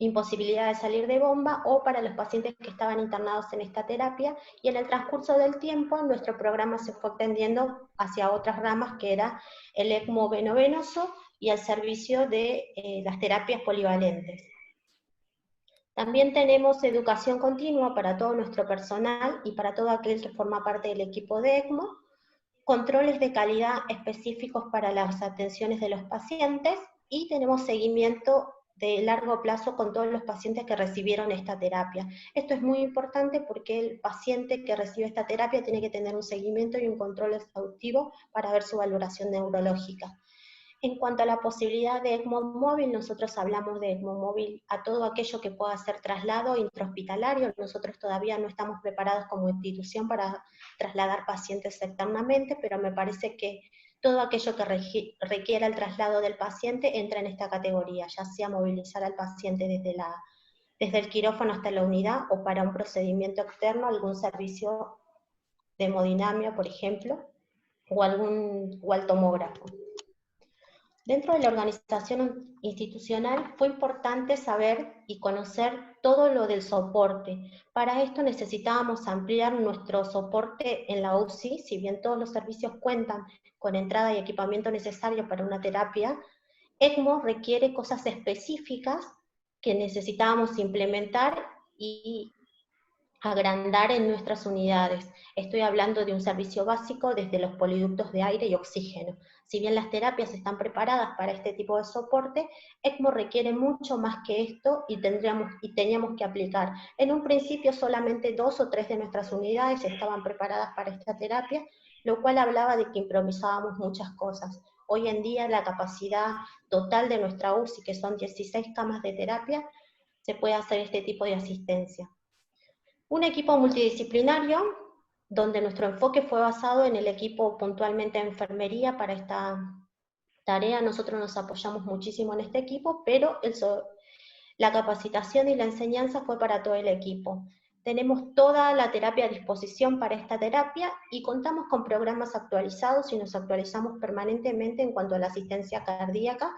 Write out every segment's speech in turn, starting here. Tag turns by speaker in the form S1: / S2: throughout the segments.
S1: imposibilidad de salir de bomba, o para los pacientes que estaban internados en esta terapia, y en el transcurso del tiempo nuestro programa se fue extendiendo hacia otras ramas, que era el ECMO venovenoso y el servicio de las terapias polivalentes. También tenemos educación continua para todo nuestro personal y para todo aquel que forma parte del equipo de ECMO, controles de calidad específicos para las atenciones de los pacientes, y tenemos seguimiento de largo plazo con todos los pacientes que recibieron esta terapia. Esto es muy importante porque el paciente que recibe esta terapia tiene que tener un seguimiento y un control exhaustivo para ver su valoración neurológica. En cuanto a la posibilidad de ECMO móvil, nosotros hablamos de ECMO móvil a todo aquello que pueda ser traslado intrahospitalario. Nosotros todavía no estamos preparados como institución para trasladar pacientes externamente, pero me parece que todo aquello que requiera el traslado del paciente entra en esta categoría, ya sea movilizar al paciente desde el quirófano hasta la unidad, o para un procedimiento externo, algún servicio de hemodinamia, por ejemplo, o al tomógrafo. Dentro de la organización institucional fue importante saber y conocer todo lo del soporte. Para esto necesitábamos ampliar nuestro soporte en la UCI. Si bien todos los servicios cuentan con entrada y equipamiento necesario para una terapia, ECMO requiere cosas específicas que necesitábamos implementar y agrandar en nuestras unidades. Estoy hablando de un servicio básico desde los poliductos de aire y oxígeno. Si bien las terapias están preparadas para este tipo de soporte, ECMO requiere mucho más que esto, y teníamos que aplicar. En un principio solamente 2 o 3 de nuestras unidades estaban preparadas para esta terapia, lo cual hablaba de que improvisábamos muchas cosas. Hoy en día la capacidad total de nuestra UCI, que son 16 camas de terapia, se puede hacer este tipo de asistencia. Un equipo multidisciplinario, donde nuestro enfoque fue basado en el equipo puntualmente de enfermería para esta tarea. Nosotros nos apoyamos muchísimo en este equipo, pero la capacitación y la enseñanza fue para todo el equipo. Tenemos toda la terapia a disposición para esta terapia, y contamos con programas actualizados y nos actualizamos permanentemente en cuanto a la asistencia cardíaca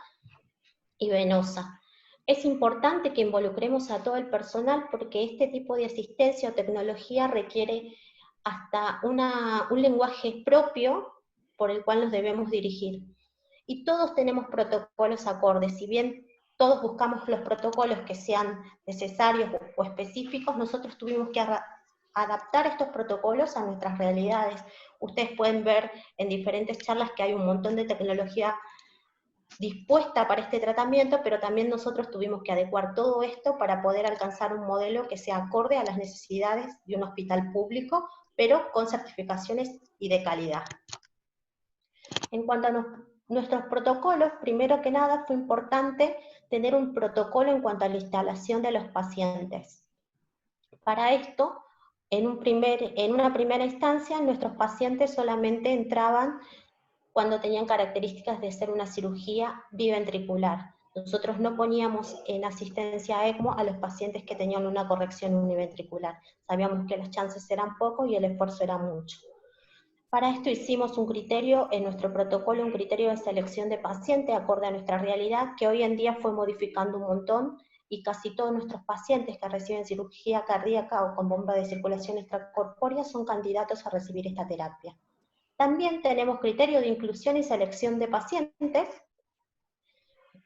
S1: y venosa. Es importante que involucremos a todo el personal, porque este tipo de asistencia o tecnología requiere hasta un lenguaje propio por el cual nos debemos dirigir. Y todos tenemos protocolos acordes. Si bien todos buscamos los protocolos que sean necesarios o específicos, nosotros tuvimos que adaptar estos protocolos a nuestras realidades. Ustedes pueden ver en diferentes charlas que hay un montón de tecnología dispuesta para este tratamiento, pero también nosotros tuvimos que adecuar todo esto para poder alcanzar un modelo que sea acorde a las necesidades de un hospital público, pero con certificaciones y de calidad. En cuanto a nuestros protocolos, primero que nada fue importante tener un protocolo en cuanto a la instalación de los pacientes. Para esto, en una primera instancia, nuestros pacientes solamente entraban cuando tenían características de ser una cirugía biventricular. Nosotros no poníamos en asistencia ECMO a los pacientes que tenían una corrección univentricular. Sabíamos que las chances eran pocos y el esfuerzo era mucho. Para esto hicimos un criterio en nuestro protocolo, un criterio de selección de paciente acorde a nuestra realidad, que hoy en día fue modificando un montón, y casi todos nuestros pacientes que reciben cirugía cardíaca o con bomba de circulación extracorpórea son candidatos a recibir esta terapia. También tenemos criterio de inclusión y selección de pacientes.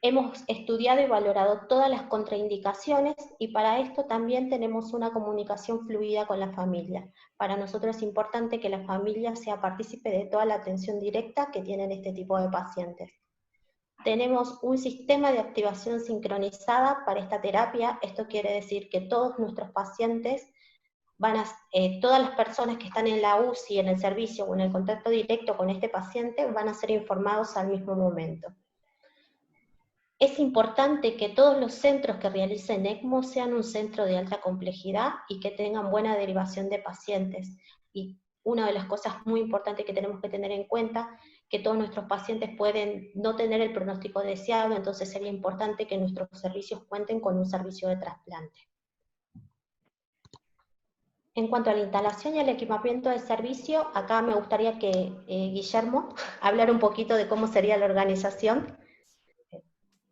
S1: Hemos estudiado y valorado todas las contraindicaciones, y para esto también tenemos una comunicación fluida con la familia. Para nosotros es importante que la familia sea partícipe de toda la atención directa que tienen este tipo de pacientes. Tenemos un sistema de activación sincronizada para esta terapia. Esto quiere decir que todos nuestros pacientes todas las personas que están en la UCI, en el servicio o en el contacto directo con este paciente van a ser informados al mismo momento. Es importante que todos los centros que realicen ECMO sean un centro de alta complejidad y que tengan buena derivación de pacientes. Y una de las cosas muy importantes que tenemos que tener en cuenta, que todos nuestros pacientes pueden no tener el pronóstico deseado, entonces sería importante que nuestros servicios cuenten con un servicio de trasplante. En cuanto a la instalación y el equipamiento de servicio, acá me gustaría que Guillermo hablara un poquito de cómo sería la organización.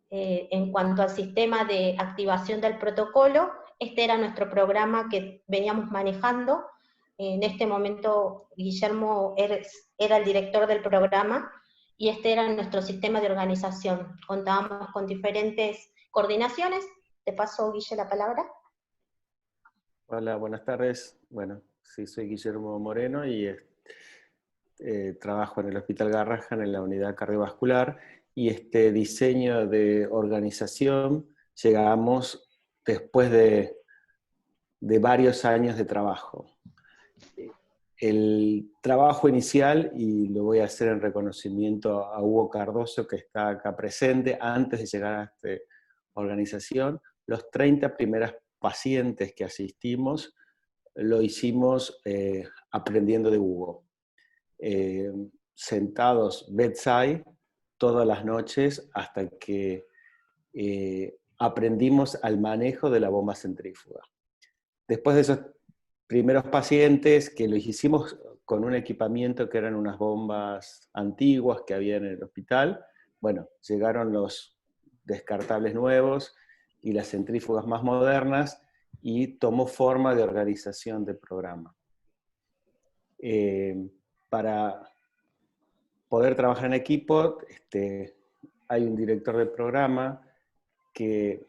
S1: En cuanto al sistema de activación del protocolo, este era nuestro programa que veníamos manejando. En este momento Guillermo era el director del programa y este era nuestro sistema de organización. Contábamos con diferentes coordinaciones. Te paso, Guille, la palabra.
S2: Hola, buenas tardes. Bueno, sí, soy Guillermo Moreno y trabajo en el Hospital Garrahan en la unidad cardiovascular, y este diseño de organización llegamos después de varios años de trabajo. El trabajo inicial, y lo voy a hacer en reconocimiento a Hugo Cardoso, que está acá presente, antes de llegar a esta organización, los 30 primeros pacientes que asistimos lo hicimos aprendiendo de Hugo. Sentados bedside todas las noches hasta que aprendimos al manejo de la bomba centrífuga. Después de esos primeros pacientes, que lo hicimos con un equipamiento que eran unas bombas antiguas que había en el hospital, bueno, llegaron los descartables nuevos y las centrífugas más modernas, y tomó forma de organización de programa. Para poder trabajar en equipo, hay un director del programa que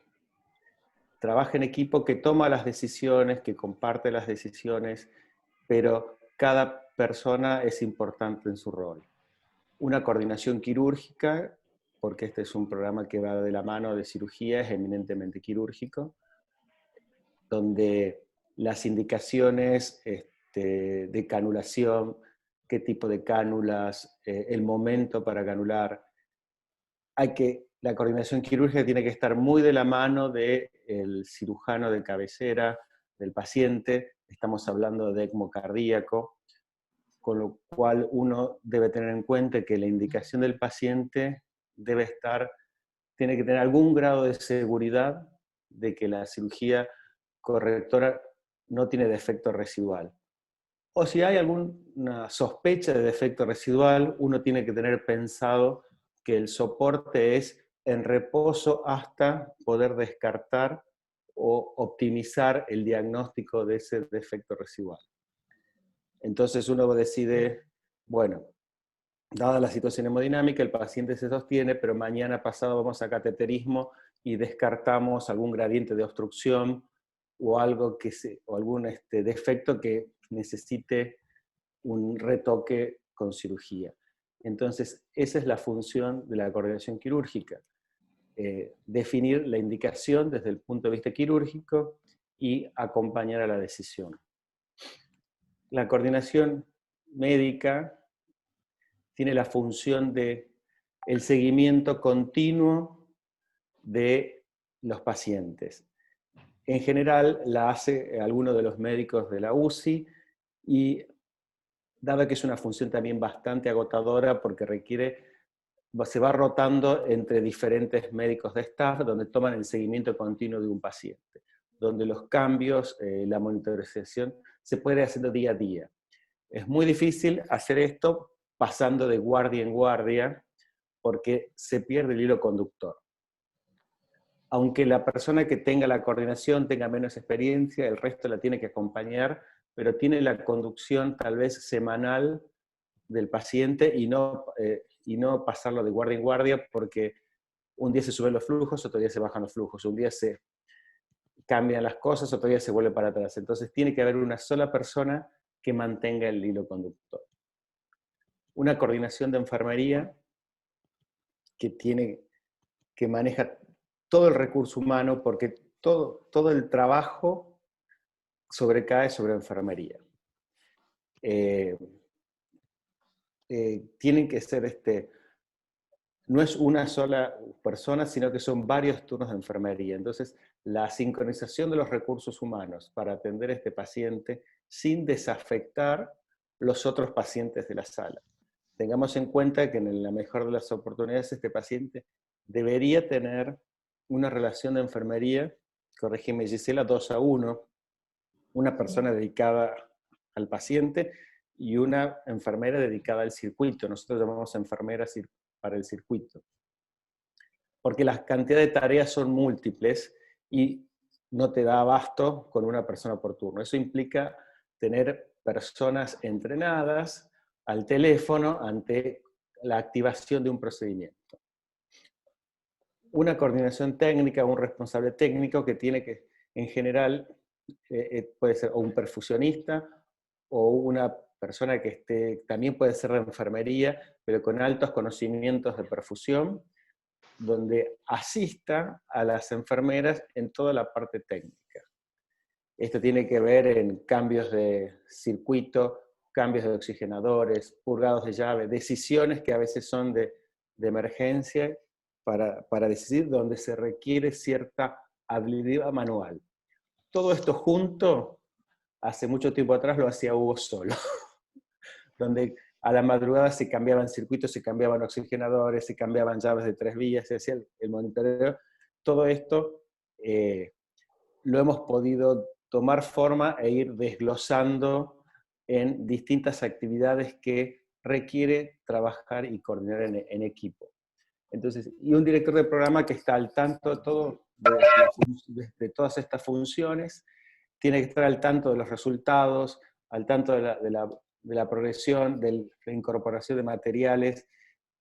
S2: trabaja en equipo, que toma las decisiones, que comparte las decisiones, pero cada persona es importante en su rol. Una coordinación quirúrgica, porque este es un programa que va de la mano de cirugía, es eminentemente quirúrgico, donde las indicaciones de canulación, qué tipo de cánulas, el momento para canular, la coordinación quirúrgica tiene que estar muy de la mano del cirujano de cabecera, del paciente. Estamos hablando de ECMO cardíaco, con lo cual uno debe tener en cuenta que la indicación del paciente tiene que tener algún grado de seguridad de que la cirugía correctora no tiene defecto residual. O si hay alguna sospecha de defecto residual, uno tiene que tener pensado que el soporte es en reposo hasta poder descartar o optimizar el diagnóstico de ese defecto residual. Entonces uno decide, bueno, dada la situación hemodinámica, el paciente se sostiene, pero mañana pasado vamos a cateterismo y descartamos algún gradiente de obstrucción o algún defecto que necesite un retoque con cirugía. Entonces, esa es la función de la coordinación quirúrgica. Definir la indicación desde el punto de vista quirúrgico y acompañar a la decisión. La coordinación médica tiene la función de el seguimiento continuo de los pacientes. En general la hace alguno de los médicos de la UCI, y dado que es una función también bastante agotadora porque se va rotando entre diferentes médicos de staff, donde toman el seguimiento continuo de un paciente, donde los cambios, la monitorización, se puede hacer día a día. Es muy difícil hacer esto pasando de guardia en guardia, porque se pierde el hilo conductor. Aunque la persona que tenga la coordinación tenga menos experiencia, el resto la tiene que acompañar, pero tiene la conducción tal vez semanal del paciente y no pasarlo de guardia en guardia, porque un día se suben los flujos, otro día se bajan los flujos, un día se cambian las cosas, otro día se vuelve para atrás. Entonces tiene que haber una sola persona que mantenga el hilo conductor. Una coordinación de enfermería que maneja todo el recurso humano, porque todo el trabajo sobrecae sobre enfermería. Tienen que ser, no es una sola persona, sino que son varios turnos de enfermería. Entonces, la sincronización de los recursos humanos para atender a este paciente sin desafectar los otros pacientes de la sala. Tengamos en cuenta que en la mejor de las oportunidades este paciente debería tener una relación de enfermería, corrígeme Gisela, 2-1, una persona dedicada al paciente y una enfermera dedicada al circuito. Nosotros llamamos enfermeras para el circuito. porque la cantidad de tareas son múltiples y no te da abasto con una persona por turno. Eso implica tener personas entrenadas al teléfono ante la activación de un procedimiento. Una coordinación técnica, un responsable técnico que tiene que, en general, puede ser o un perfusionista o una persona que también puede ser de enfermería, pero con altos conocimientos de perfusión, donde asista a las enfermeras en toda la parte técnica. Esto tiene que ver en cambios de circuito, cambios de oxigenadores, purgados de llave, decisiones que a veces son de emergencia para decidir donde se requiere cierta habilidad manual. Todo esto junto, hace mucho tiempo atrás lo hacía Hugo solo, donde a la madrugada se cambiaban circuitos, se cambiaban oxigenadores, se cambiaban llaves de 3 vías, se hacía el monitoreo. Todo esto lo hemos podido tomar forma e ir desglosando en distintas actividades que requiere trabajar y coordinar en equipo. Entonces, y un director de programa que está al tanto de todas estas funciones, tiene que estar al tanto de los resultados, al tanto de la progresión, de la incorporación de materiales.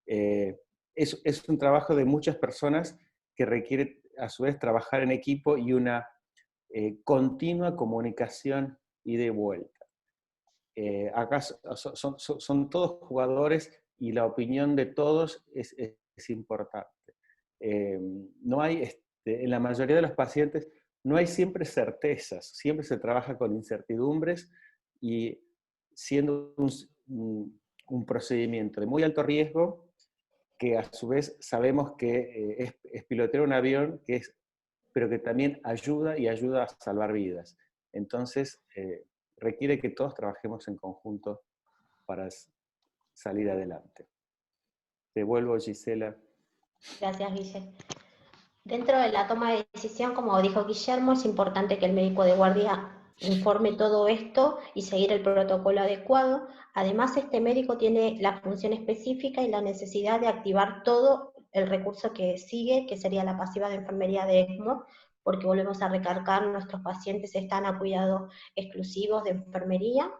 S2: Es un trabajo de muchas personas que requiere a su vez trabajar en equipo y una continua comunicación ida y vuelta. Acá son todos jugadores y la opinión de todos es importante. No hay, en la mayoría de los pacientes no hay siempre certezas, siempre se trabaja con incertidumbres y siendo un procedimiento de muy alto riesgo, que a su vez sabemos que es pilotear un avión, pero que también ayuda a salvar vidas. Entonces, requiere que todos trabajemos en conjunto para salir adelante. Te vuelvo, Gisela.
S1: Gracias, Guille. Dentro de la toma de decisión, como dijo Guillermo, es importante que el médico de guardia informe todo esto y seguir el protocolo adecuado. Además, este médico tiene la función específica y la necesidad de activar todo el recurso que sigue, que sería la pasiva de enfermería de ECMO, porque volvemos a recargar, nuestros pacientes están a cuidados exclusivos de enfermería,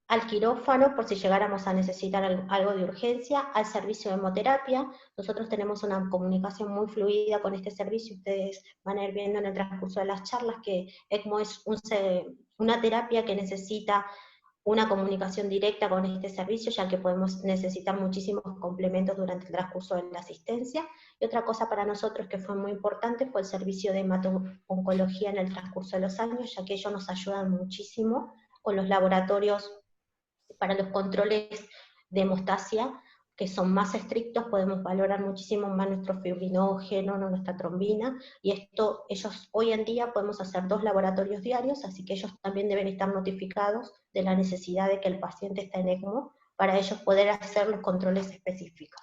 S1: al quirófano por si llegáramos a necesitar algo de urgencia, al servicio de hemoterapia. Nosotros tenemos una comunicación muy fluida con este servicio, ustedes van a ir viendo en el transcurso de las charlas que ECMO es una terapia que necesita una comunicación directa con este servicio, ya que podemos necesitar muchísimos complementos durante el transcurso de la asistencia. Y otra cosa para nosotros que fue muy importante fue el servicio de hemato-oncología en el transcurso de los años, ya que ellos nos ayudan muchísimo con los laboratorios para los controles de hemostasia, que son más estrictos, podemos valorar muchísimo más nuestro fibrinógeno, nuestra trombina, y esto ellos hoy en día podemos hacer 2 laboratorios diarios, así que ellos también deben estar notificados de la necesidad de que el paciente está en ECMO, para ellos poder hacer los controles específicos.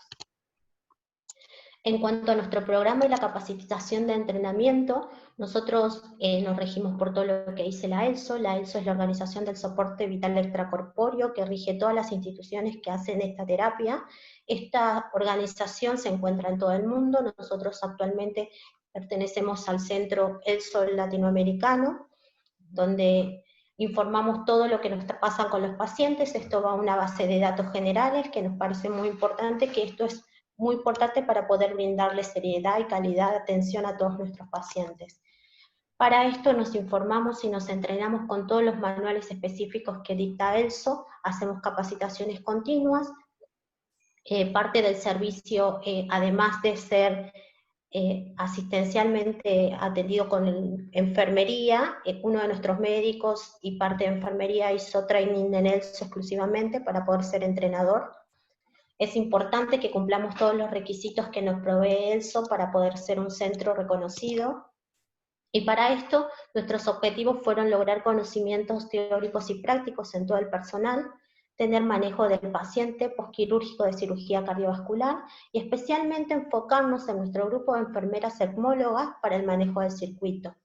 S1: En cuanto a nuestro programa y la capacitación de entrenamiento, nosotros nos regimos por todo lo que dice la ELSO. La ELSO es la Organización del Soporte Vital Extracorpóreo, que rige todas las instituciones que hacen esta terapia. Esta organización se encuentra en todo el mundo. Nosotros actualmente pertenecemos al Centro ELSO Latinoamericano, donde informamos todo lo que nos pasa con los pacientes. Esto va a una base de datos generales, que nos parece muy importante, que esto es muy importante para poder brindarle seriedad y calidad de atención a todos nuestros pacientes. Para esto nos informamos y nos entrenamos con todos los manuales específicos que dicta ELSO, hacemos capacitaciones continuas, parte del servicio, además de ser asistencialmente atendido con enfermería, uno de nuestros médicos y parte de enfermería hizo training en ELSO exclusivamente para poder ser entrenador. Es importante que cumplamos todos los requisitos que nos provee ELSO para poder ser un centro reconocido. Y para esto, nuestros objetivos fueron lograr conocimientos teóricos y prácticos en todo el personal, tener manejo del paciente posquirúrgico de cirugía cardiovascular y especialmente enfocarnos en nuestro grupo de enfermeras ecmólogas para el manejo del circuito.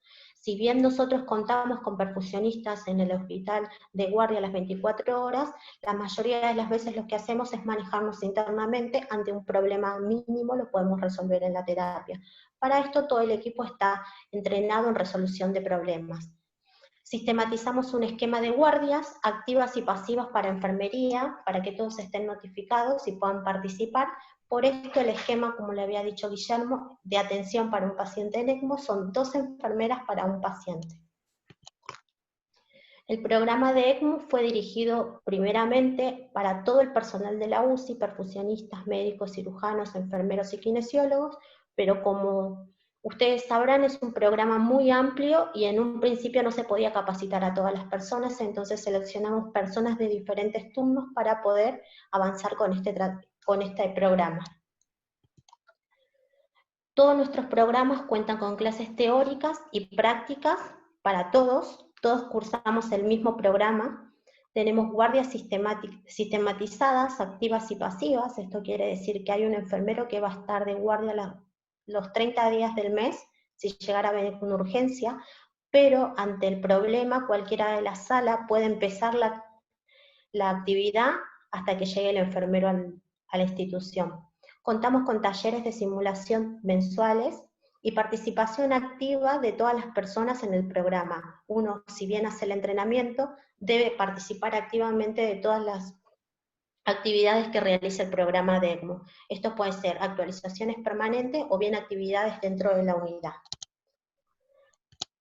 S1: Si bien nosotros contamos con perfusionistas en el hospital de guardia a las 24 horas, la mayoría de las veces lo que hacemos es manejarnos internamente. Ante un problema mínimo lo podemos resolver en la terapia. Para esto todo el equipo está entrenado en resolución de problemas. Sistematizamos un esquema de guardias activas y pasivas para enfermería, para que todos estén notificados y puedan participar. Por esto el esquema, como le había dicho Guillermo, de atención para un paciente en ECMO son 2 enfermeras para un paciente. El programa de ECMO fue dirigido primeramente para todo el personal de la UCI, perfusionistas, médicos, cirujanos, enfermeros y kinesiólogos, pero como ustedes sabrán es un programa muy amplio y en un principio no se podía capacitar a todas las personas, entonces seleccionamos personas de diferentes turnos para poder avanzar con este programa. Todos nuestros programas cuentan con clases teóricas y prácticas para todos cursamos el mismo programa, tenemos guardias sistematizadas, activas y pasivas. Esto quiere decir que hay un enfermero que va a estar de guardia los 30 días del mes, si llegara a venir con urgencia, pero ante el problema cualquiera de la sala puede empezar la actividad hasta que llegue el enfermero a la institución. Contamos con talleres de simulación mensuales y participación activa de todas las personas en el programa. Uno, si bien hace el entrenamiento, debe participar activamente de todas las actividades que realiza el programa de ECMO. Esto puede ser actualizaciones permanentes o bien actividades dentro de la unidad.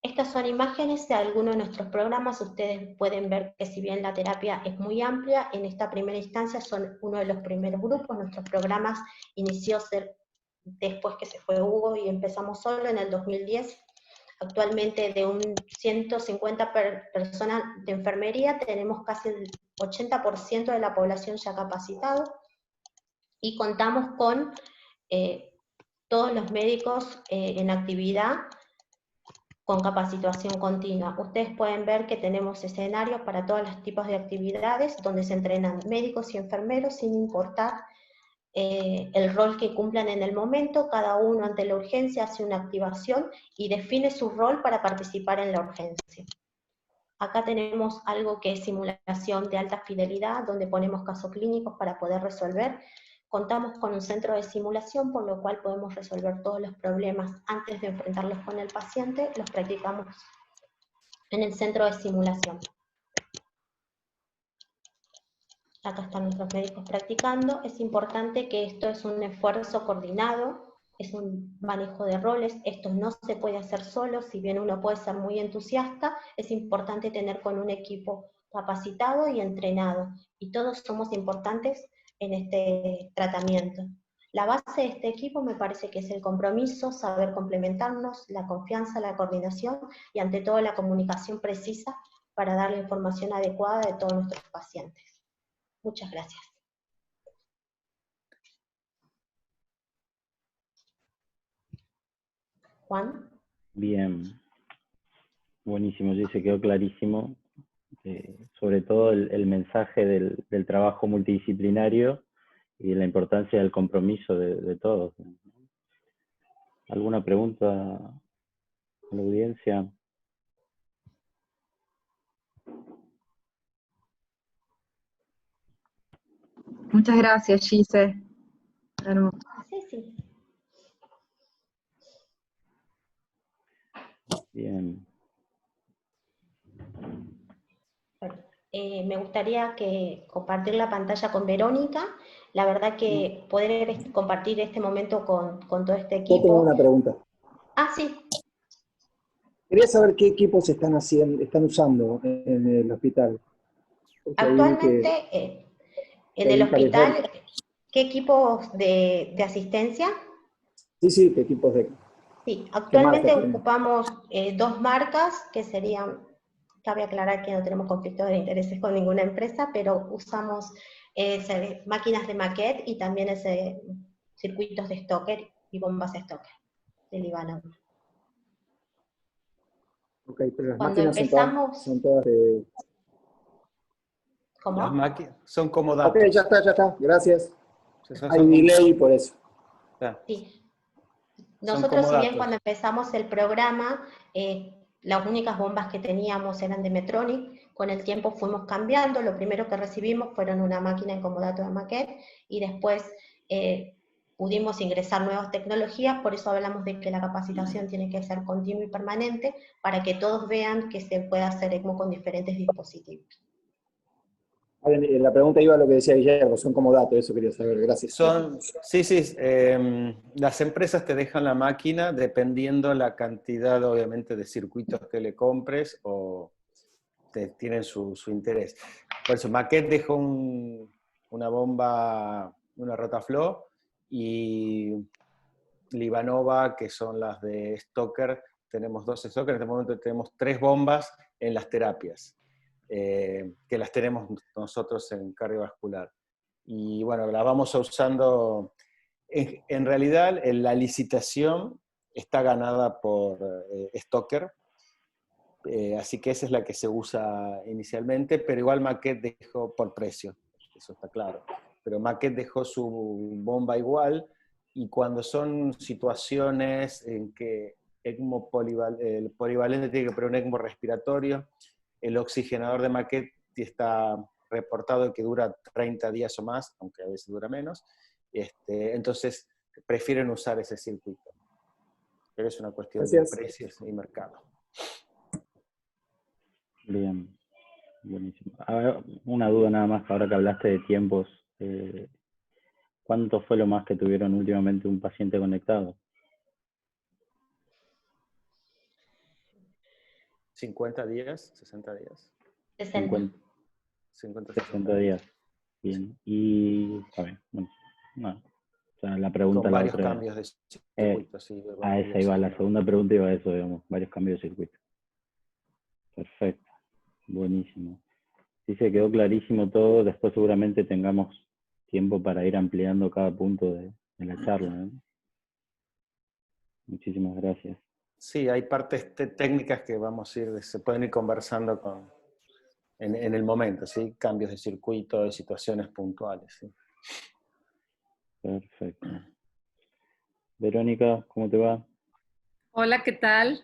S1: Estas son imágenes de algunos de nuestros programas. Ustedes pueden ver que si bien la terapia es muy amplia, en esta primera instancia son uno de los primeros grupos. Nuestros programas inició después que se fue Hugo y empezamos solo en el 2010. Actualmente de un 150 personas de enfermería tenemos casi el 80% de la población ya capacitado y contamos con todos los médicos en actividad con capacitación continua. Ustedes pueden ver que tenemos escenarios para todos los tipos de actividades donde se entrenan médicos y enfermeros sin importar el rol que cumplan en el momento. Cada uno ante la urgencia hace una activación y define su rol para participar en la urgencia. Acá tenemos algo que es simulación de alta fidelidad, donde ponemos casos clínicos para poder resolver. Contamos con un centro de simulación, por lo cual podemos resolver todos los problemas antes de enfrentarlos con el paciente, los practicamos en el centro de simulación. Acá están nuestros médicos practicando. Es importante que esto es un esfuerzo coordinado, es un manejo de roles, esto no se puede hacer solo, si bien uno puede ser muy entusiasta, es importante tener con un equipo capacitado y entrenado, y todos somos importantes en este tratamiento. La base de este equipo me parece que es el compromiso, saber complementarnos, la confianza, la coordinación, y ante todo la comunicación precisa para dar la información adecuada de todos nuestros pacientes. Muchas gracias. Juan.
S3: Bien, buenísimo, sí, se quedó clarísimo, sobre todo el mensaje del trabajo multidisciplinario y la importancia del compromiso de todos. ¿Alguna pregunta a la audiencia?
S4: Muchas gracias, Gise. Hermoso.
S1: Sí, sí.
S3: Bien.
S1: Me gustaría compartir la pantalla con Verónica. La verdad que poder compartir este momento con todo este equipo.
S5: Yo tengo una pregunta.
S1: Ah, sí.
S5: Quería saber qué equipos están usando en el hospital. Porque
S1: Actualmente en el hospital, ¿qué equipos de asistencia?
S5: Sí, ¿qué equipos de...?
S1: Sí, actualmente ocupamos 2 marcas que serían, cabe aclarar que no tenemos conflictos de intereses con ninguna empresa, pero usamos máquinas de maquet y también circuitos de Stoker y bombas Stoker de Líbano.
S5: Ok, pero las
S1: Cuando
S5: máquinas
S1: empezamos,
S5: son todas de...
S1: ¿Cómo?
S2: Las máquinas son como datos.
S5: Ok, ya está, gracias. Hay delay por eso.
S1: Sí. Nosotros, si bien cuando empezamos el programa, las únicas bombas que teníamos eran de Metronic. Con el tiempo fuimos cambiando. Lo primero que recibimos fueron una máquina en comodato de maquet y después pudimos ingresar nuevas tecnologías. Por eso hablamos de que la capacitación tiene que ser continua y permanente para que todos vean que se puede hacer ECMO con diferentes dispositivos.
S5: La pregunta iba a lo que decía Guillermo, son como datos, eso quería saber, gracias.
S2: Sí, las empresas te dejan la máquina dependiendo la cantidad, obviamente, de circuitos que le compres o tienen su interés. Por eso, Maquet dejó una bomba, una Rotaflow, y Livanova, que son las de Stoker, tenemos 2 Stoker, en este momento tenemos 3 bombas en las terapias, que las tenemos nosotros en cardiovascular. Y bueno, la vamos usando, en realidad la licitación está ganada por Stoker, así que esa es la que se usa inicialmente, pero igual Maquet dejó por precio, eso está claro. Pero Maquet dejó su bomba igual, y cuando son situaciones en que ECMO el polivalente tiene que poner un ECMO respiratorio, el oxigenador de Maquet está reportado que dura 30 días o más, aunque a veces dura menos, entonces prefieren usar ese circuito. Pero es una cuestión de precios y mercado.
S3: Bien, buenísimo. A ver, una duda nada más, ahora que hablaste de tiempos, ¿cuánto fue lo más que tuvieron últimamente un paciente conectado?
S2: 50 días, 60 días.
S1: 60.
S3: 60 días. Bien. Y, a ver, bueno, no. O sea, la pregunta
S2: Con
S3: la
S2: varios
S3: otra,
S2: cambios de circuito, sí.
S3: a esa iba, la segunda pregunta iba a eso, digamos, varios cambios de circuito. Perfecto, buenísimo. Sí, se quedó clarísimo todo, después seguramente tengamos tiempo para ir ampliando cada punto de la charla, ¿no? Muchísimas gracias.
S2: Sí, hay partes técnicas que vamos a ir, se pueden ir conversando en el momento, ¿sí? Cambios de circuito, de situaciones puntuales, ¿sí?
S3: Perfecto. Verónica, ¿cómo te va?
S6: Hola, ¿qué tal?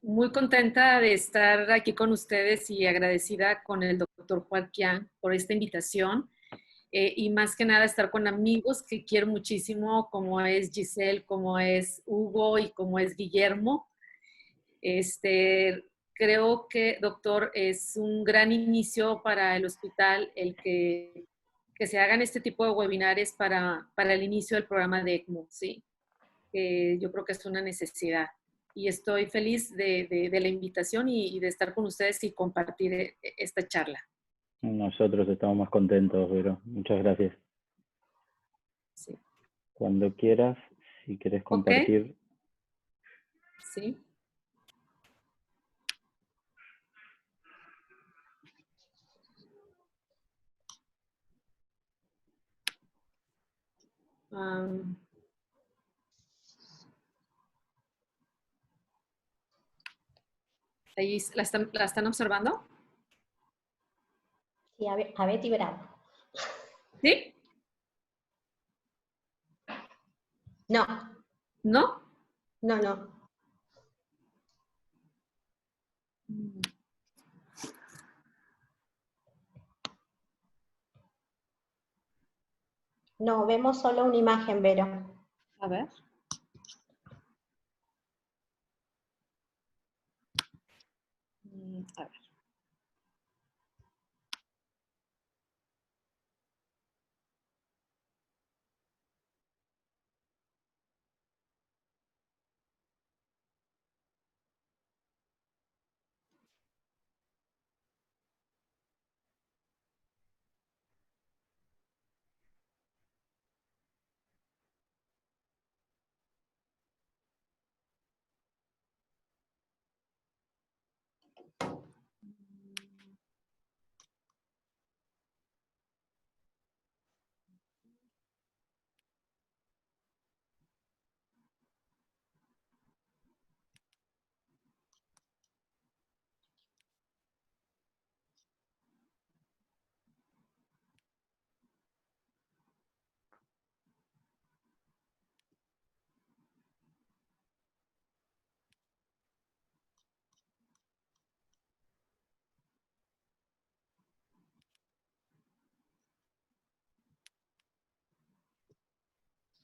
S6: Muy contenta de estar aquí con ustedes y agradecida con el doctor Joaquín por esta invitación. Y más que nada estar con amigos que quiero muchísimo, como es Giselle, como es Hugo y como es Guillermo. Creo que, doctor, es un gran inicio para el hospital el que se hagan este tipo de webinares para el inicio del programa de ECMO, ¿sí? Yo creo que es una necesidad. Y estoy feliz de la invitación y de estar con ustedes y compartir esta charla.
S3: Nosotros estamos más contentos, Vero. Muchas gracias.
S6: Sí.
S3: Cuando quieras, si querés compartir.
S6: Okay. Sí. Ahí la están observando.
S1: Sí, a Betty Bravo.
S6: ¿Sí?
S1: No.
S6: ¿No?
S1: No. No, vemos solo una imagen, Vero.
S6: A ver. A ver.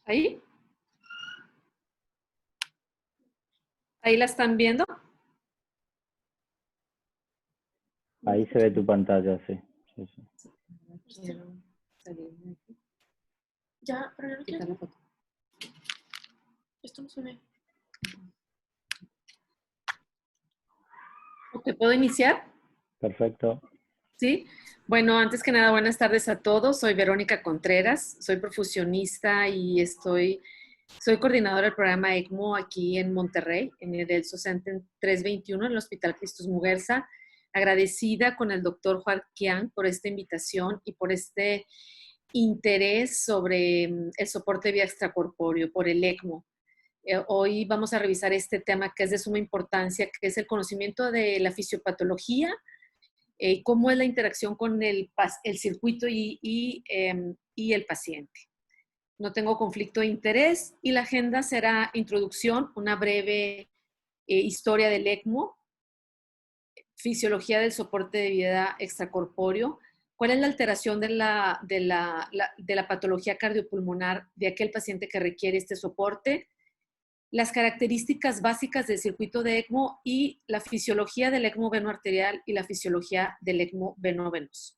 S6: ¿Ahí? ¿Ahí la están viendo?
S3: Ahí se ve tu pantalla, sí. Sí, sí.
S6: Quiero salirme aquí.
S7: Ya, pero no
S6: Quitar
S7: quiero.
S6: la foto.
S7: Esto no se ve.
S6: ¿Te puedo iniciar?
S3: Perfecto.
S6: Sí. Bueno, antes que nada, buenas tardes a todos. Soy Verónica Contreras, soy perfusionista y soy coordinadora del programa ECMO aquí en Monterrey, en el Elso Center 321, en el Hospital Cristus Muguerza. Agradecida con el doctor Juan Quian por esta invitación y por este interés sobre el soporte vía extracorpóreo, por el ECMO. Hoy vamos a revisar este tema que es de suma importancia, que es el conocimiento de la fisiopatología, cómo es la interacción con el circuito y el paciente. No tengo conflicto de interés y la agenda será introducción, una breve historia del ECMO, fisiología del soporte de vida extracorpóreo, cuál es la alteración de la patología cardiopulmonar de aquel paciente que requiere este soporte, las características básicas del circuito de ECMO y la fisiología del ECMO venoarterial y la fisiología del ECMO venovenoso.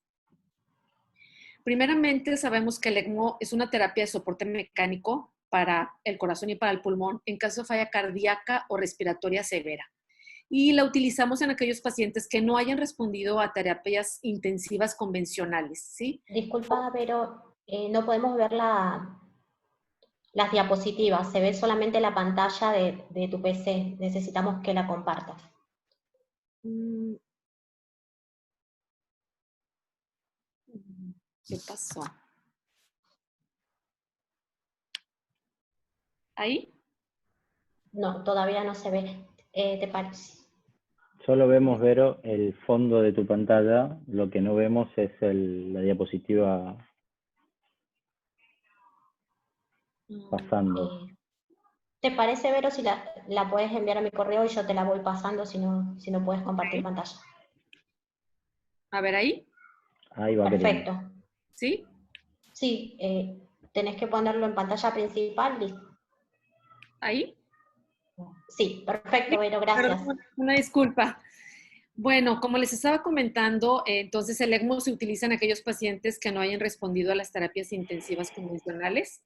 S6: Primeramente, sabemos que el ECMO es una terapia de soporte mecánico para el corazón y para el pulmón en caso de falla cardíaca o respiratoria severa. Y la utilizamos en aquellos pacientes que no hayan respondido a terapias intensivas convencionales, ¿sí?
S1: Disculpa, pero no podemos ver las diapositivas, se ve solamente la pantalla de tu PC. Necesitamos que la compartas.
S6: ¿Qué pasó? ¿Ahí?
S1: No, todavía no se ve. ¿Te parece?
S3: Solo vemos, Vero, el fondo de tu pantalla. Lo que no vemos es la diapositiva pasando.
S1: ¿Te parece, Vero, si la puedes enviar a mi correo y yo te la voy pasando si no puedes compartir pantalla?
S6: A ver, ¿ahí?
S3: Ahí va queriendo.
S1: Perfecto.
S6: ¿Sí?
S1: Sí, tenés que ponerlo en pantalla principal. Listo.
S6: ¿Ahí?
S1: Sí, perfecto, Vero, gracias.
S6: Perdón, una disculpa. Bueno, como les estaba comentando, entonces el ECMO se utiliza en aquellos pacientes que no hayan respondido a las terapias intensivas convencionales,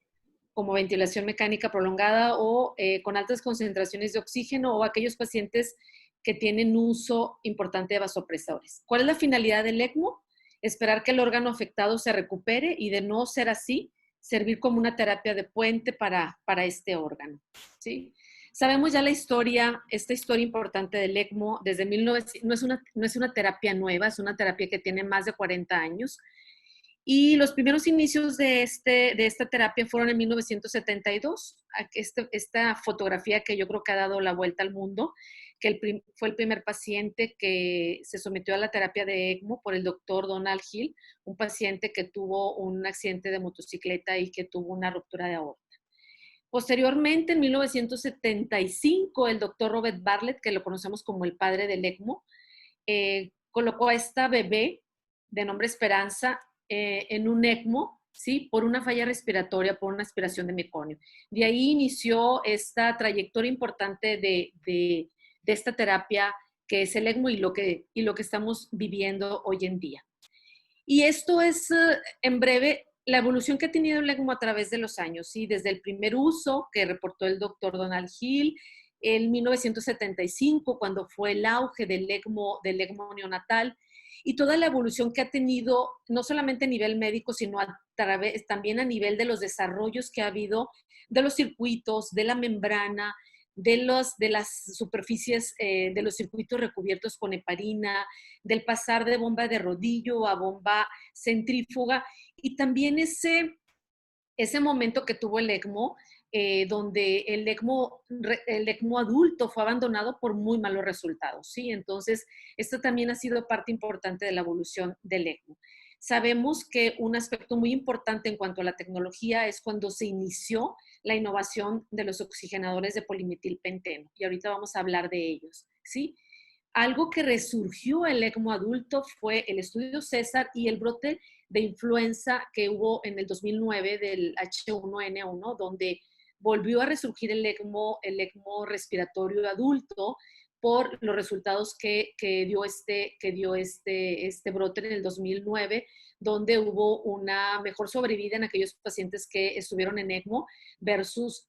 S6: como ventilación mecánica prolongada o con altas concentraciones de oxígeno, o aquellos pacientes que tienen uso importante de vasopresores. ¿Cuál es la finalidad del ECMO? Esperar que el órgano afectado se recupere y, de no ser así, servir como una terapia de puente para este órgano, ¿sí? Sabemos ya esta historia importante del ECMO desde 1900, no es una terapia nueva, es una terapia que tiene más de 40 años. Y los primeros inicios de esta terapia fueron en 1972. Esta fotografía que yo creo que ha dado la vuelta al mundo, que fue el primer paciente que se sometió a la terapia de ECMO por el doctor Donald Hill, un paciente que tuvo un accidente de motocicleta y que tuvo una ruptura de aorta. Posteriormente, en 1975, el doctor Robert Bartlett, que lo conocemos como el padre del ECMO, colocó a esta bebé de nombre Esperanza en un ECMO, ¿sí? Por una falla respiratoria, por una aspiración de meconio. De ahí inició esta trayectoria importante de esta terapia, que es el ECMO y lo que estamos viviendo hoy en día. Y esto es, en breve, la evolución que ha tenido el ECMO a través de los años, ¿sí? Desde el primer uso que reportó el doctor Donald Hill, en 1975, cuando fue el auge del ECMO neonatal, y toda la evolución que ha tenido, no solamente a nivel médico, sino también a nivel de los desarrollos que ha habido, de los circuitos, de la membrana, de las superficies, de los circuitos recubiertos con heparina, del pasar de bomba de rodillo a bomba centrífuga, y también ese momento que tuvo el ECMO, donde el ECMO adulto fue abandonado por muy malos resultados, ¿sí? Entonces, esto también ha sido parte importante de la evolución del ECMO. Sabemos que un aspecto muy importante en cuanto a la tecnología es cuando se inició la innovación de los oxigenadores de polimetilpenteno, y ahorita vamos a hablar de ellos, ¿sí? Algo que resurgió el ECMO adulto fue el estudio César y el brote de influenza que hubo en el 2009 del H1N1, donde volvió a resurgir el ECMO respiratorio adulto por los resultados que dio este brote en el 2009, donde hubo una mejor sobrevida en aquellos pacientes que estuvieron en ECMO versus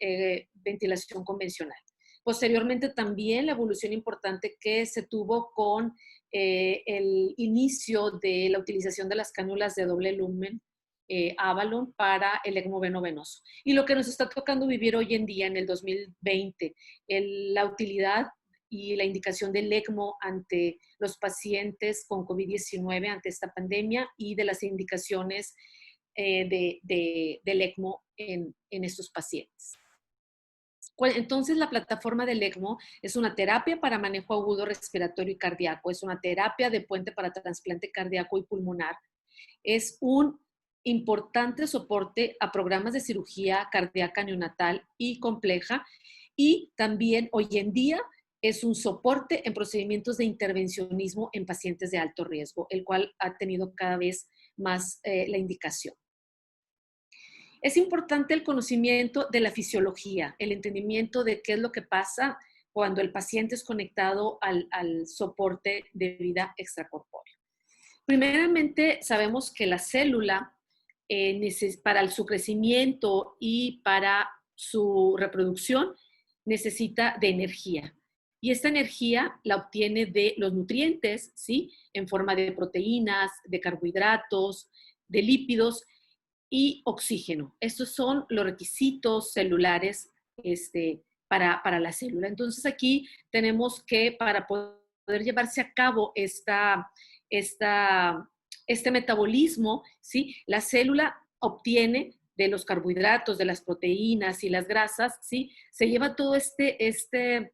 S6: ventilación convencional. Posteriormente también la evolución importante que se tuvo con el inicio de la utilización de las cánulas de doble lumen Avalon para el ECMO veno-venoso. Y lo que nos está tocando vivir hoy en día, en el 2020, la utilidad y la indicación del ECMO ante los pacientes con COVID-19, ante esta pandemia, y de las indicaciones del ECMO en estos pacientes. Entonces, la plataforma del ECMO es una terapia para manejo agudo respiratorio y cardíaco, es una terapia de puente para trasplante cardíaco y pulmonar, es un importante soporte a programas de cirugía cardíaca neonatal y compleja, y también hoy en día es un soporte en procedimientos de intervencionismo en pacientes de alto riesgo, el cual ha tenido cada vez más la indicación. Es importante el conocimiento de la fisiología, el entendimiento de qué es lo que pasa cuando el paciente es conectado al soporte de vida extracorpórea. Primeramente, sabemos que la célula, para su crecimiento y para su reproducción, necesita de energía. Y esta energía la obtiene de los nutrientes, ¿sí? En forma de proteínas, de carbohidratos, de lípidos y oxígeno. Estos son los requisitos celulares para la célula. Entonces aquí tenemos que, para poder llevarse a cabo este metabolismo, ¿sí? La célula obtiene de los carbohidratos, de las proteínas y las grasas, ¿sí? Se lleva todo este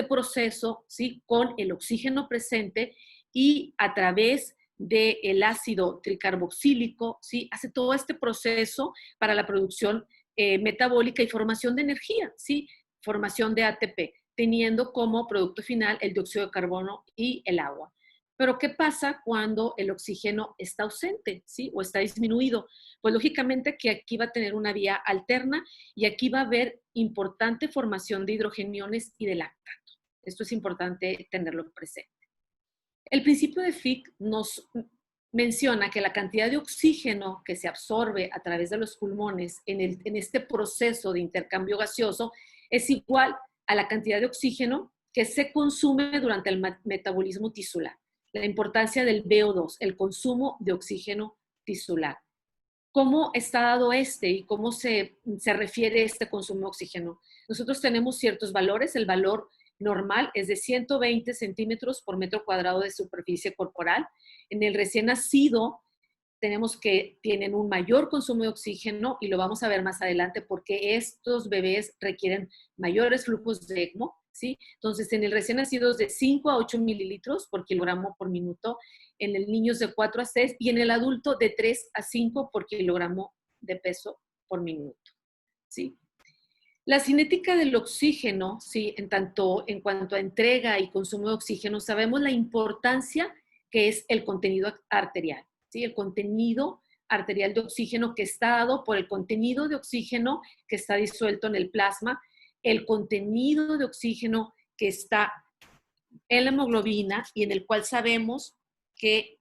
S6: proceso, ¿sí? Con el oxígeno presente, y a través del ácido tricarboxílico, ¿sí? Hace todo este proceso para la producción metabólica y formación de energía, ¿sí? Formación de ATP, teniendo como producto final el dióxido de carbono y el agua. Pero ¿qué pasa cuando el oxígeno está ausente, ¿sí? O está disminuido? Pues lógicamente que aquí va a tener una vía alterna, y aquí va a haber importante formación de hidrogeniones y de lactato. Esto es importante tenerlo presente. El principio de Fick nos menciona que la cantidad de oxígeno que se absorbe a través de los pulmones en este proceso de intercambio gaseoso es igual a la cantidad de oxígeno que se consume durante el metabolismo tisular. La importancia del VO2, el consumo de oxígeno tisular. ¿Cómo está dado y cómo se refiere este consumo de oxígeno? Nosotros tenemos ciertos valores. El valor normal es de 120 centímetros por metro cuadrado de superficie corporal. En el recién nacido tenemos que tienen un mayor consumo de oxígeno, y lo vamos a ver más adelante porque estos bebés requieren mayores flujos de ECMO, ¿sí? Entonces, en el recién nacido es de 5 a 8 mililitros por kilogramo por minuto, en el niño es de 4 a 6 y en el adulto de 3 a 5 por kilogramo de peso por minuto, ¿sí? La cinética del oxígeno, ¿sí? En cuanto a entrega y consumo de oxígeno, sabemos la importancia que es el contenido arterial, ¿sí? El contenido arterial de oxígeno que está dado por el contenido de oxígeno que está disuelto en el plasma, el contenido de oxígeno que está en la hemoglobina, y en el cual sabemos que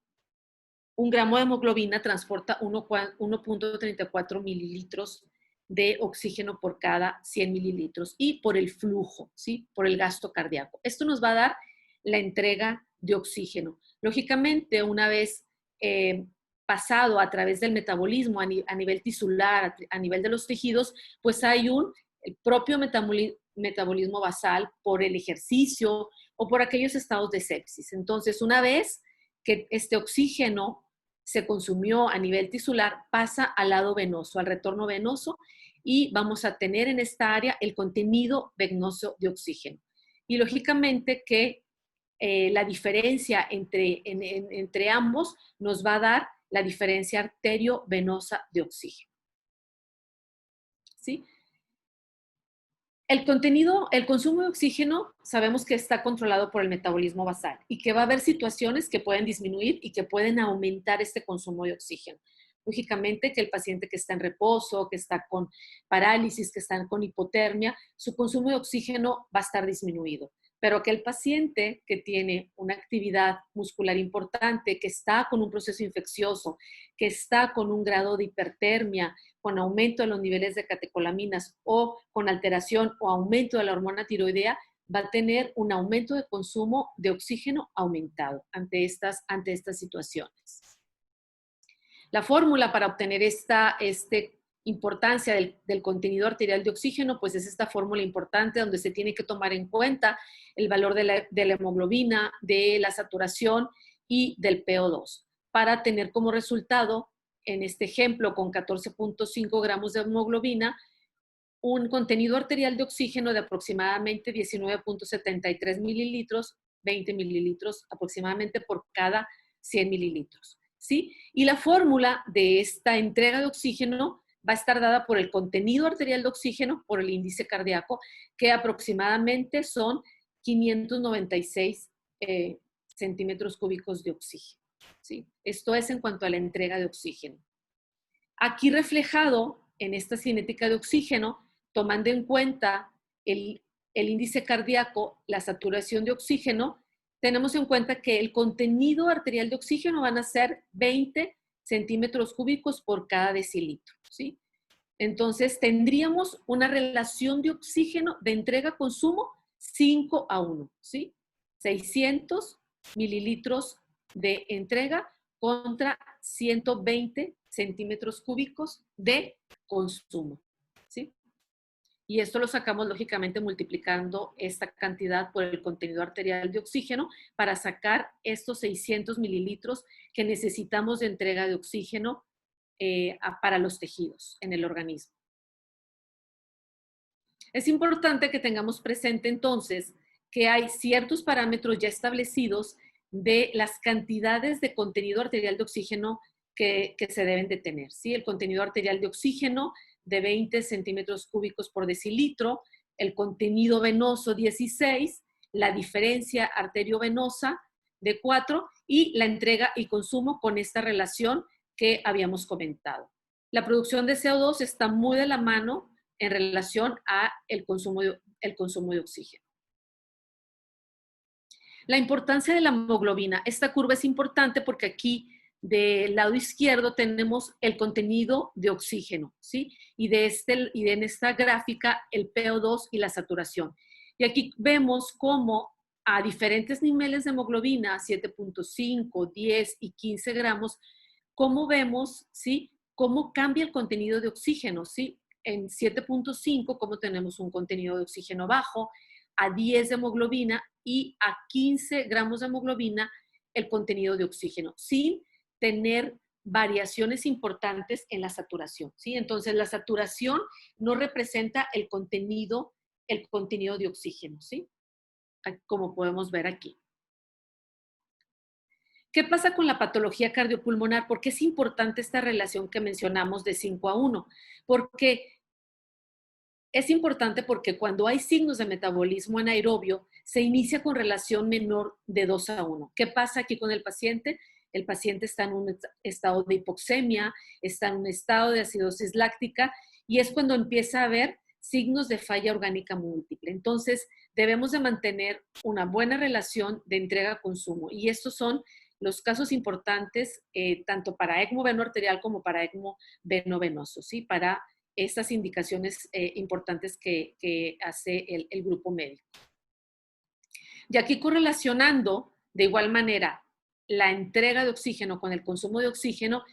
S6: un gramo de hemoglobina transporta 1.34 mililitros de oxígeno por cada 100 mililitros, y por el flujo, ¿sí? Por el gasto cardíaco. Esto nos va a dar la entrega de oxígeno. Lógicamente, una vez pasado a través del metabolismo a nivel tisular, a nivel de los tejidos, pues hay el propio metabolismo basal por el ejercicio o por aquellos estados de sepsis. Entonces, una vez que este oxígeno se consumió a nivel tisular, pasa al lado venoso, al retorno venoso, y vamos a tener en esta área el contenido venoso de oxígeno. Y lógicamente que la diferencia entre ambos nos va a dar la diferencia arterio-venosa de oxígeno, ¿sí? El contenido, el consumo de oxígeno, sabemos que está controlado por el metabolismo basal y que va a haber situaciones que pueden disminuir y que pueden aumentar este consumo de oxígeno. Lógicamente que el paciente que está en reposo, que está con parálisis, que está con hipotermia, su consumo de oxígeno va a estar disminuido. Pero que el paciente que tiene una actividad muscular importante, que está con un proceso infeccioso, que está con un grado de hipertermia, con aumento de los niveles de catecolaminas o con alteración o aumento de la hormona tiroidea, va a tener un aumento de consumo de oxígeno aumentado ante estas situaciones. La fórmula para obtener esta importancia del contenido arterial de oxígeno, pues es esta fórmula importante donde se tiene que tomar en cuenta el valor de la hemoglobina, de la saturación y del PO2, para tener como resultado, en este ejemplo con 14.5 gramos de hemoglobina, un contenido arterial de oxígeno de aproximadamente 19.73 mililitros, 20 mililitros aproximadamente por cada 100 mililitros. ¿Sí? Y la fórmula de esta entrega de oxígeno va a estar dada por el contenido arterial de oxígeno, por el índice cardíaco, que aproximadamente son 596 centímetros cúbicos de oxígeno. ¿Sí? Esto es en cuanto a la entrega de oxígeno. Aquí reflejado en esta cinética de oxígeno, tomando en cuenta el índice cardíaco, la saturación de oxígeno, tenemos en cuenta que el contenido arterial de oxígeno van a ser 20 centímetros cúbicos por cada decilitro, ¿sí? Entonces, tendríamos una relación de oxígeno de entrega-consumo 5:1, ¿sí? 600 mililitros de entrega contra 120 centímetros cúbicos de consumo, ¿sí? Y esto lo sacamos lógicamente multiplicando esta cantidad por el contenido arterial de oxígeno para sacar estos 600 mililitros que necesitamos de entrega de oxígeno para los tejidos en el organismo. Es importante que tengamos presente entonces que hay ciertos parámetros ya establecidos de las cantidades de contenido arterial de oxígeno que se deben de tener, ¿sí? El contenido arterial de oxígeno de 20 centímetros cúbicos por decilitro, el contenido venoso 16, la diferencia arteriovenosa de 4 y la entrega y consumo con esta relación que habíamos comentado. La producción de CO2 está muy de la mano en relación a el consumo de oxígeno. La importancia de la hemoglobina. Esta curva es importante porque aquí del lado izquierdo tenemos el contenido de oxígeno, ¿sí? Y en esta gráfica el PO2 y la saturación. Y aquí vemos cómo a diferentes niveles de hemoglobina, 7.5, 10 y 15 gramos, cómo vemos, ¿sí? Cómo cambia el contenido de oxígeno, ¿sí? En 7.5, cómo tenemos un contenido de oxígeno bajo, a 10 de hemoglobina y a 15 gramos de hemoglobina el contenido de oxígeno, sin tener variaciones importantes en la saturación, ¿sí? Entonces, la saturación no representa el contenido de oxígeno, ¿sí? Como podemos ver aquí. ¿Qué pasa con la patología cardiopulmonar? ¿Por qué es importante esta relación que mencionamos de 5:1? Porque es importante porque cuando hay signos de metabolismo anaerobio, se inicia con relación menor de 2:1. ¿Qué pasa aquí con el paciente? El paciente está en un estado de hipoxemia, está en un estado de acidosis láctica y es cuando empieza a haber signos de falla orgánica múltiple. Entonces, debemos de mantener una buena relación de entrega-consumo y estos son los casos importantes tanto para ECMO veno-arterial como para ECMO veno-venoso, ¿sí? Para estas indicaciones importantes que hace el grupo médico. Y aquí correlacionando de igual manera la entrega de oxígeno con el consumo de oxígeno,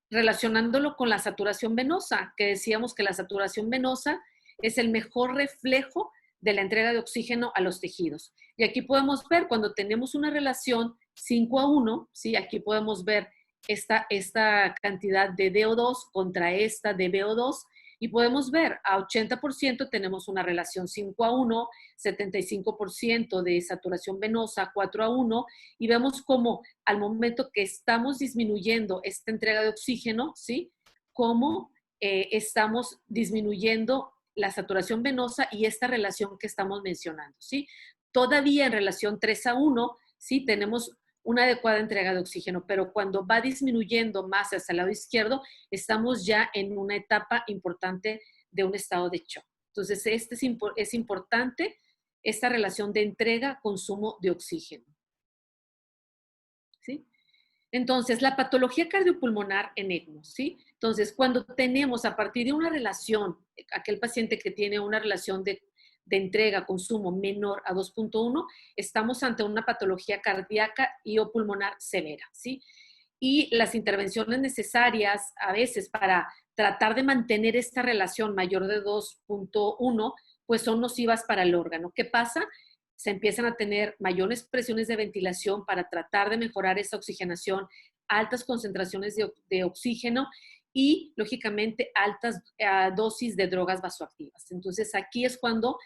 S6: relacionándolo con la saturación venosa, que decíamos que la saturación venosa es el mejor reflejo de la entrega de oxígeno a los tejidos. Y aquí podemos ver cuando tenemos una relación 5:1, ¿sí? Aquí podemos ver esta cantidad de DO2 contra esta de BO2 y podemos ver a 80% tenemos una relación 5:1, 75% de saturación venosa 4:1 y vemos como al momento que estamos disminuyendo esta entrega de oxígeno, ¿sí? Cómo estamos disminuyendo la saturación venosa y esta relación que estamos mencionando, ¿sí? Todavía en relación 3:1, ¿sí? Tenemos una adecuada entrega de oxígeno, pero cuando va disminuyendo más hacia el lado izquierdo, estamos ya en una etapa importante de un estado de shock. Entonces, es importante esta relación de entrega-consumo de oxígeno. ¿Sí? Entonces, la patología cardiopulmonar en ECMO, ¿sí? Entonces, cuando tenemos a partir de una relación, aquel paciente que tiene una relación de entrega, consumo menor a 2.1, estamos ante una patología cardíaca y o pulmonar severa, ¿sí? Y las intervenciones necesarias a veces para tratar de mantener esta relación mayor de 2.1, pues son nocivas para el órgano. ¿Qué pasa? Se empiezan a tener mayores presiones de ventilación para tratar de mejorar esa oxigenación, altas concentraciones de oxígeno y, lógicamente, altas dosis de drogas vasoactivas. Entonces, aquí es cuando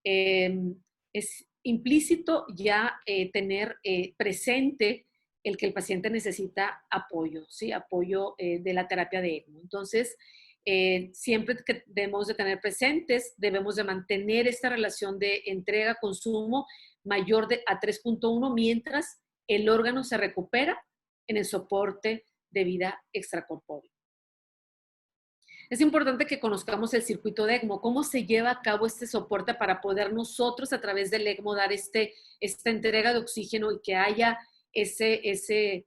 S6: es implícito ya tener presente el que el paciente necesita apoyo, ¿sí? Apoyo de la terapia de ECMO. Entonces, siempre que debemos de tener presentes, debemos de mantener esta relación de entrega-consumo mayor a 3.1 mientras el órgano se recupera en el soporte de vida extracorpórea. Es importante que conozcamos el circuito de ECMO, cómo se lleva a cabo este soporte para poder nosotros a través del ECMO dar esta entrega de oxígeno y que haya ese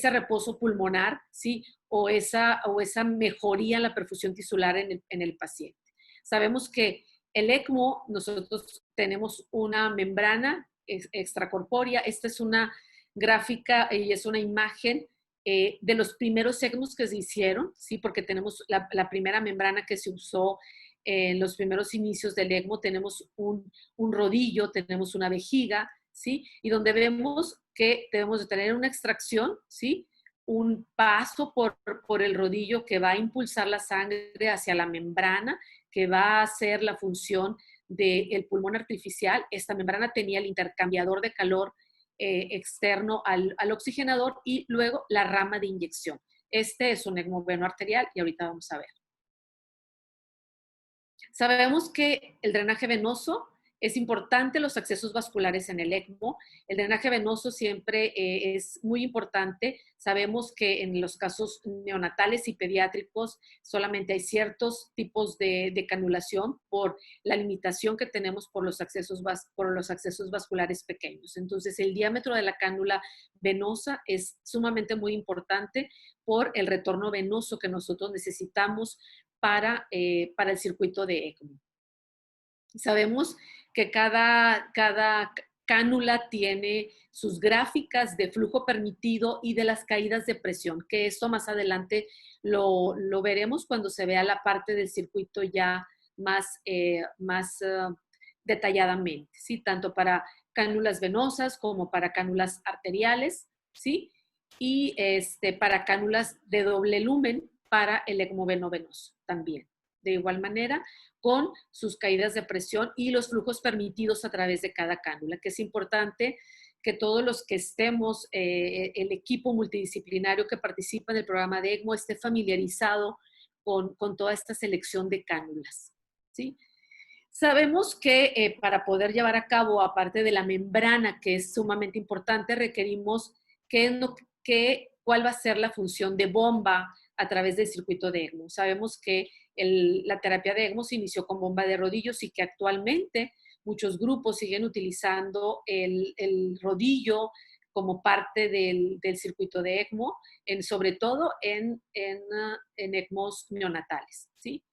S6: reposo pulmonar, ¿sí? O esa mejoría en la perfusión tisular en el paciente. Sabemos que el ECMO, nosotros tenemos una membrana extracorpórea. Esta es una gráfica y es una imagen de los primeros ECMOs que se hicieron, ¿sí? Porque tenemos la primera membrana que se usó en los primeros inicios del ECMO. Tenemos un rodillo, tenemos una vejiga, ¿sí? Y donde vemos que debemos de tener una extracción, ¿sí? Un paso por el rodillo que va a impulsar la sangre hacia la membrana, que va a hacer la función del pulmón artificial. Esta membrana tenía el intercambiador de calor externo al oxigenador y luego la rama de inyección. Este es un ECMO veno arterial y ahorita vamos a ver. Sabemos que el drenaje venoso es importante, los accesos vasculares en el ECMO. El drenaje venoso siempre es muy importante. Sabemos que en los casos neonatales y pediátricos solamente hay ciertos tipos de canulación por la limitación que tenemos por los accesos vasculares pequeños. Entonces, el diámetro de la cánula venosa es sumamente muy importante por el retorno venoso que nosotros necesitamos para el circuito de ECMO. Sabemos que cada cánula tiene sus gráficas de flujo permitido y de las caídas de presión, que esto más adelante lo veremos cuando se vea la parte del circuito ya más detalladamente, ¿sí? Tanto para cánulas venosas como para cánulas arteriales, ¿sí? Y para cánulas de doble lumen para el ECMO veno-venoso también. De igual manera, con sus caídas de presión y los flujos permitidos a través de cada cánula, que es importante que todos los que estemos, el equipo multidisciplinario que participa en el programa de ECMO esté familiarizado con toda esta selección de cánulas, ¿sí? Sabemos que para poder llevar a cabo, aparte de la membrana, que es sumamente importante, requerimos cuál va a ser la función de bomba a través del circuito de ECMO. Sabemos que la terapia de ECMO se inició con bomba de rodillos y que actualmente muchos grupos siguen utilizando el rodillo como parte del circuito de ECMO, sobre todo en ECMOs neonatales, ¿sí?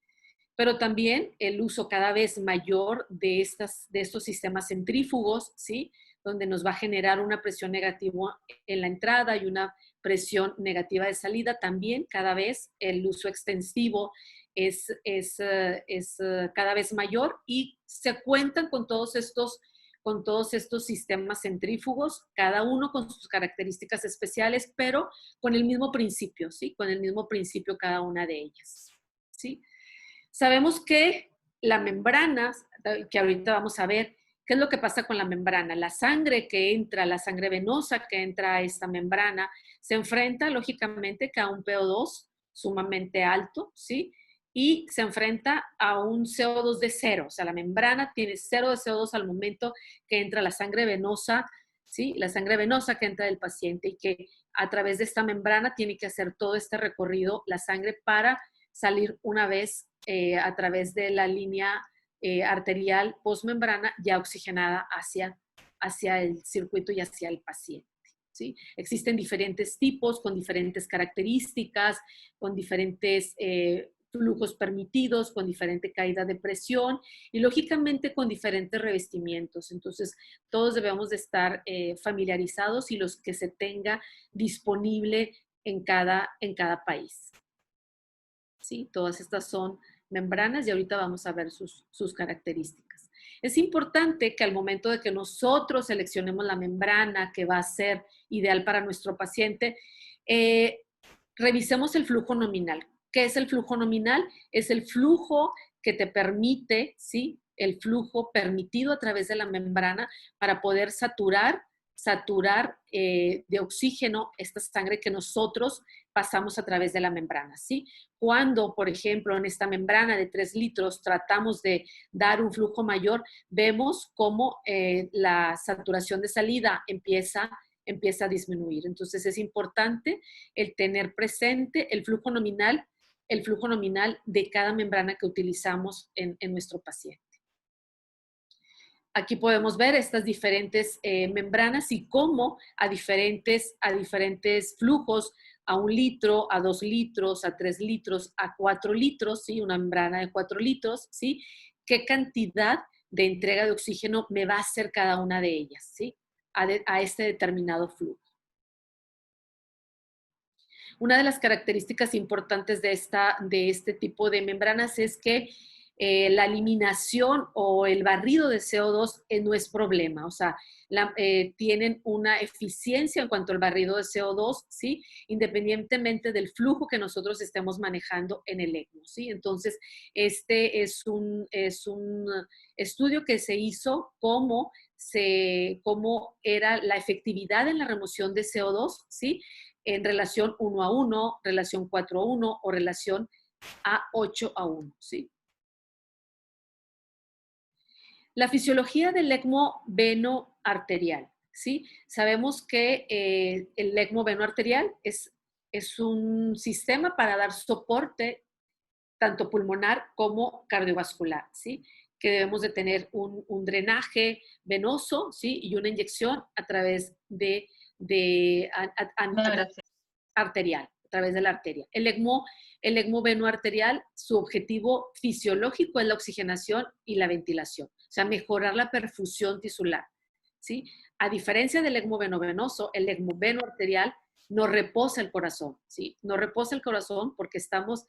S6: Pero también el uso cada vez mayor de estos sistemas centrífugos, ¿sí? Donde nos va a generar una presión negativa en la entrada y una presión negativa de salida. También cada vez el uso extensivo es cada vez mayor y se cuentan con todos estos sistemas centrífugos, cada uno con sus características especiales, pero con el mismo principio, ¿sí? Con el mismo principio cada una de ellas, ¿sí? Sabemos que la membrana, que ahorita vamos a ver, ¿qué es lo que pasa con la membrana? La sangre que entra, la sangre venosa que entra a esta membrana, se enfrenta lógicamente a un PO2 sumamente alto, ¿sí? y se enfrenta a un CO2 de 0. O sea, la membrana tiene 0 de CO2 al momento que entra la sangre venosa, ¿sí? La sangre venosa que entra del paciente y que a través de esta membrana tiene que hacer todo este recorrido, la sangre, para salir una vez a través de la línea arterial postmembrana ya oxigenada hacia el circuito y hacia el paciente. ¿Sí? Existen diferentes tipos, con diferentes características, con diferentes flujos permitidos, con diferente caída de presión y lógicamente con diferentes revestimientos. Entonces, todos debemos de estar familiarizados y los que se tenga disponible en cada país. ¿Sí? Todas estas son membranas y ahorita vamos a ver sus características. Es importante que al momento de que nosotros seleccionemos la membrana que va a ser ideal para nuestro paciente, revisemos el flujo nominal. ¿Qué es el flujo nominal? Es el flujo que te permite, ¿sí? El flujo permitido a través de la membrana para poder saturar de oxígeno esta sangre que nosotros pasamos a través de la membrana, ¿sí? Cuando, por ejemplo, en esta membrana de 3 litros tratamos de dar un flujo mayor, vemos cómo la saturación de salida empieza a disminuir. Entonces, es importante el tener presente el flujo nominal de cada membrana que utilizamos en nuestro paciente. Aquí podemos ver estas diferentes membranas y cómo a diferentes flujos, a 1 litro, a 2 litros, a 3 litros, a 4 litros, ¿sí? Una membrana de 4 litros, ¿sí? ¿Qué cantidad de entrega de oxígeno me va a hacer cada una de ellas, ¿sí? A este determinado flujo. Una de las características importantes de este tipo de membranas es que la eliminación o el barrido de CO2 no es problema, o sea, tienen una eficiencia en cuanto al barrido de CO2, ¿sí? Independientemente del flujo que nosotros estemos manejando en el ECMO, ¿sí? Entonces, este es un estudio que se hizo cómo era la efectividad en la remoción de CO2, ¿sí? En relación 1:1, relación 4:1 o relación a 8:1, ¿sí? La fisiología del ECMO veno-arterial, ¿sí? Sabemos que el ECMO veno-arterial es un sistema para dar soporte tanto pulmonar como cardiovascular, ¿sí? Que debemos de tener un drenaje venoso, ¿sí? Y una inyección a través arterial, a través de la arteria. El ECMO veno-arterial, su objetivo fisiológico es la oxigenación y la ventilación, o sea, mejorar la perfusión tisular, ¿sí? A diferencia del ECMO veno-venoso, el ECMO veno-arterial no reposa el corazón, ¿sí? No reposa el corazón porque estamos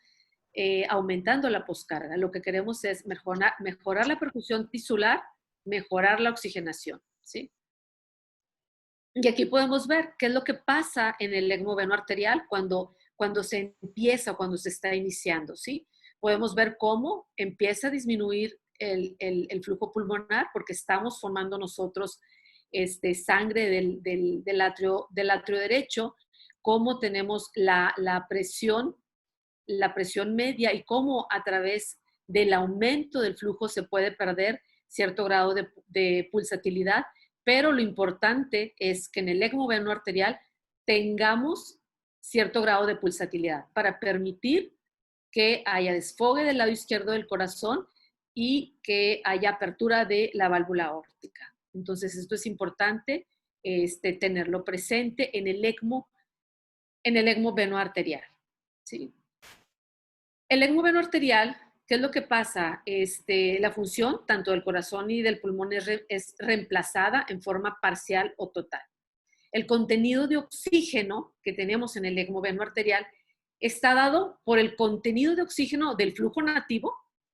S6: aumentando la poscarga. Lo que queremos es mejorar la perfusión tisular, mejorar la oxigenación, ¿sí? Y aquí podemos ver qué es lo que pasa en el ECMO veno-arterial cuando se empieza, cuando se está iniciando, ¿sí? Podemos ver cómo empieza a disminuir el flujo pulmonar porque estamos formando nosotros sangre del atrio derecho, cómo tenemos la presión media y cómo a través del aumento del flujo se puede perder cierto grado de pulsatilidad, pero lo importante es que en el ECMO veno-arterial tengamos cierto grado de pulsatilidad para permitir que haya desfogue del lado izquierdo del corazón y que haya apertura de la válvula aórtica. Entonces, esto es importante tenerlo presente en el ECMO veno-arterial, ¿sí? El ECMO veno-arterial, ¿qué es lo que pasa? La función tanto del corazón y del pulmón es reemplazada en forma parcial o total. El contenido de oxígeno que tenemos en el ECMO veno-arterial está dado por el contenido de oxígeno del flujo nativo,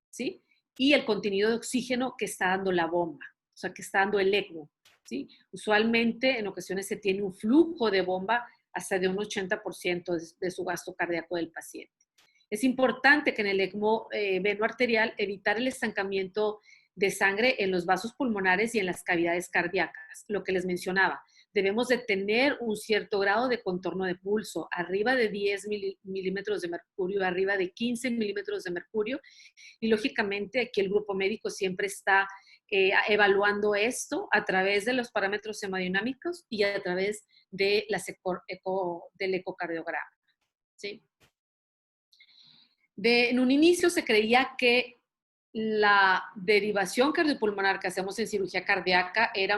S6: ¿sí? Y el contenido de oxígeno que está dando la bomba, o sea, que está dando el ECMO, ¿sí? Usualmente, en ocasiones se tiene un flujo de bomba hasta de un 80% de su gasto cardíaco del paciente. Es importante que en el ECMO veno-arterial evitar el estancamiento de sangre en los vasos pulmonares y en las cavidades cardíacas, lo que les mencionaba. debemos de tener un cierto grado de contorno de pulso, arriba de 10 milímetros de mercurio, arriba de 15 milímetros de mercurio, y lógicamente aquí el grupo médico siempre está evaluando esto a través de los parámetros hemodinámicos y a través de del ecocardiograma, ¿sí? En un inicio se creía que la derivación cardiopulmonar que hacemos en cirugía cardíaca era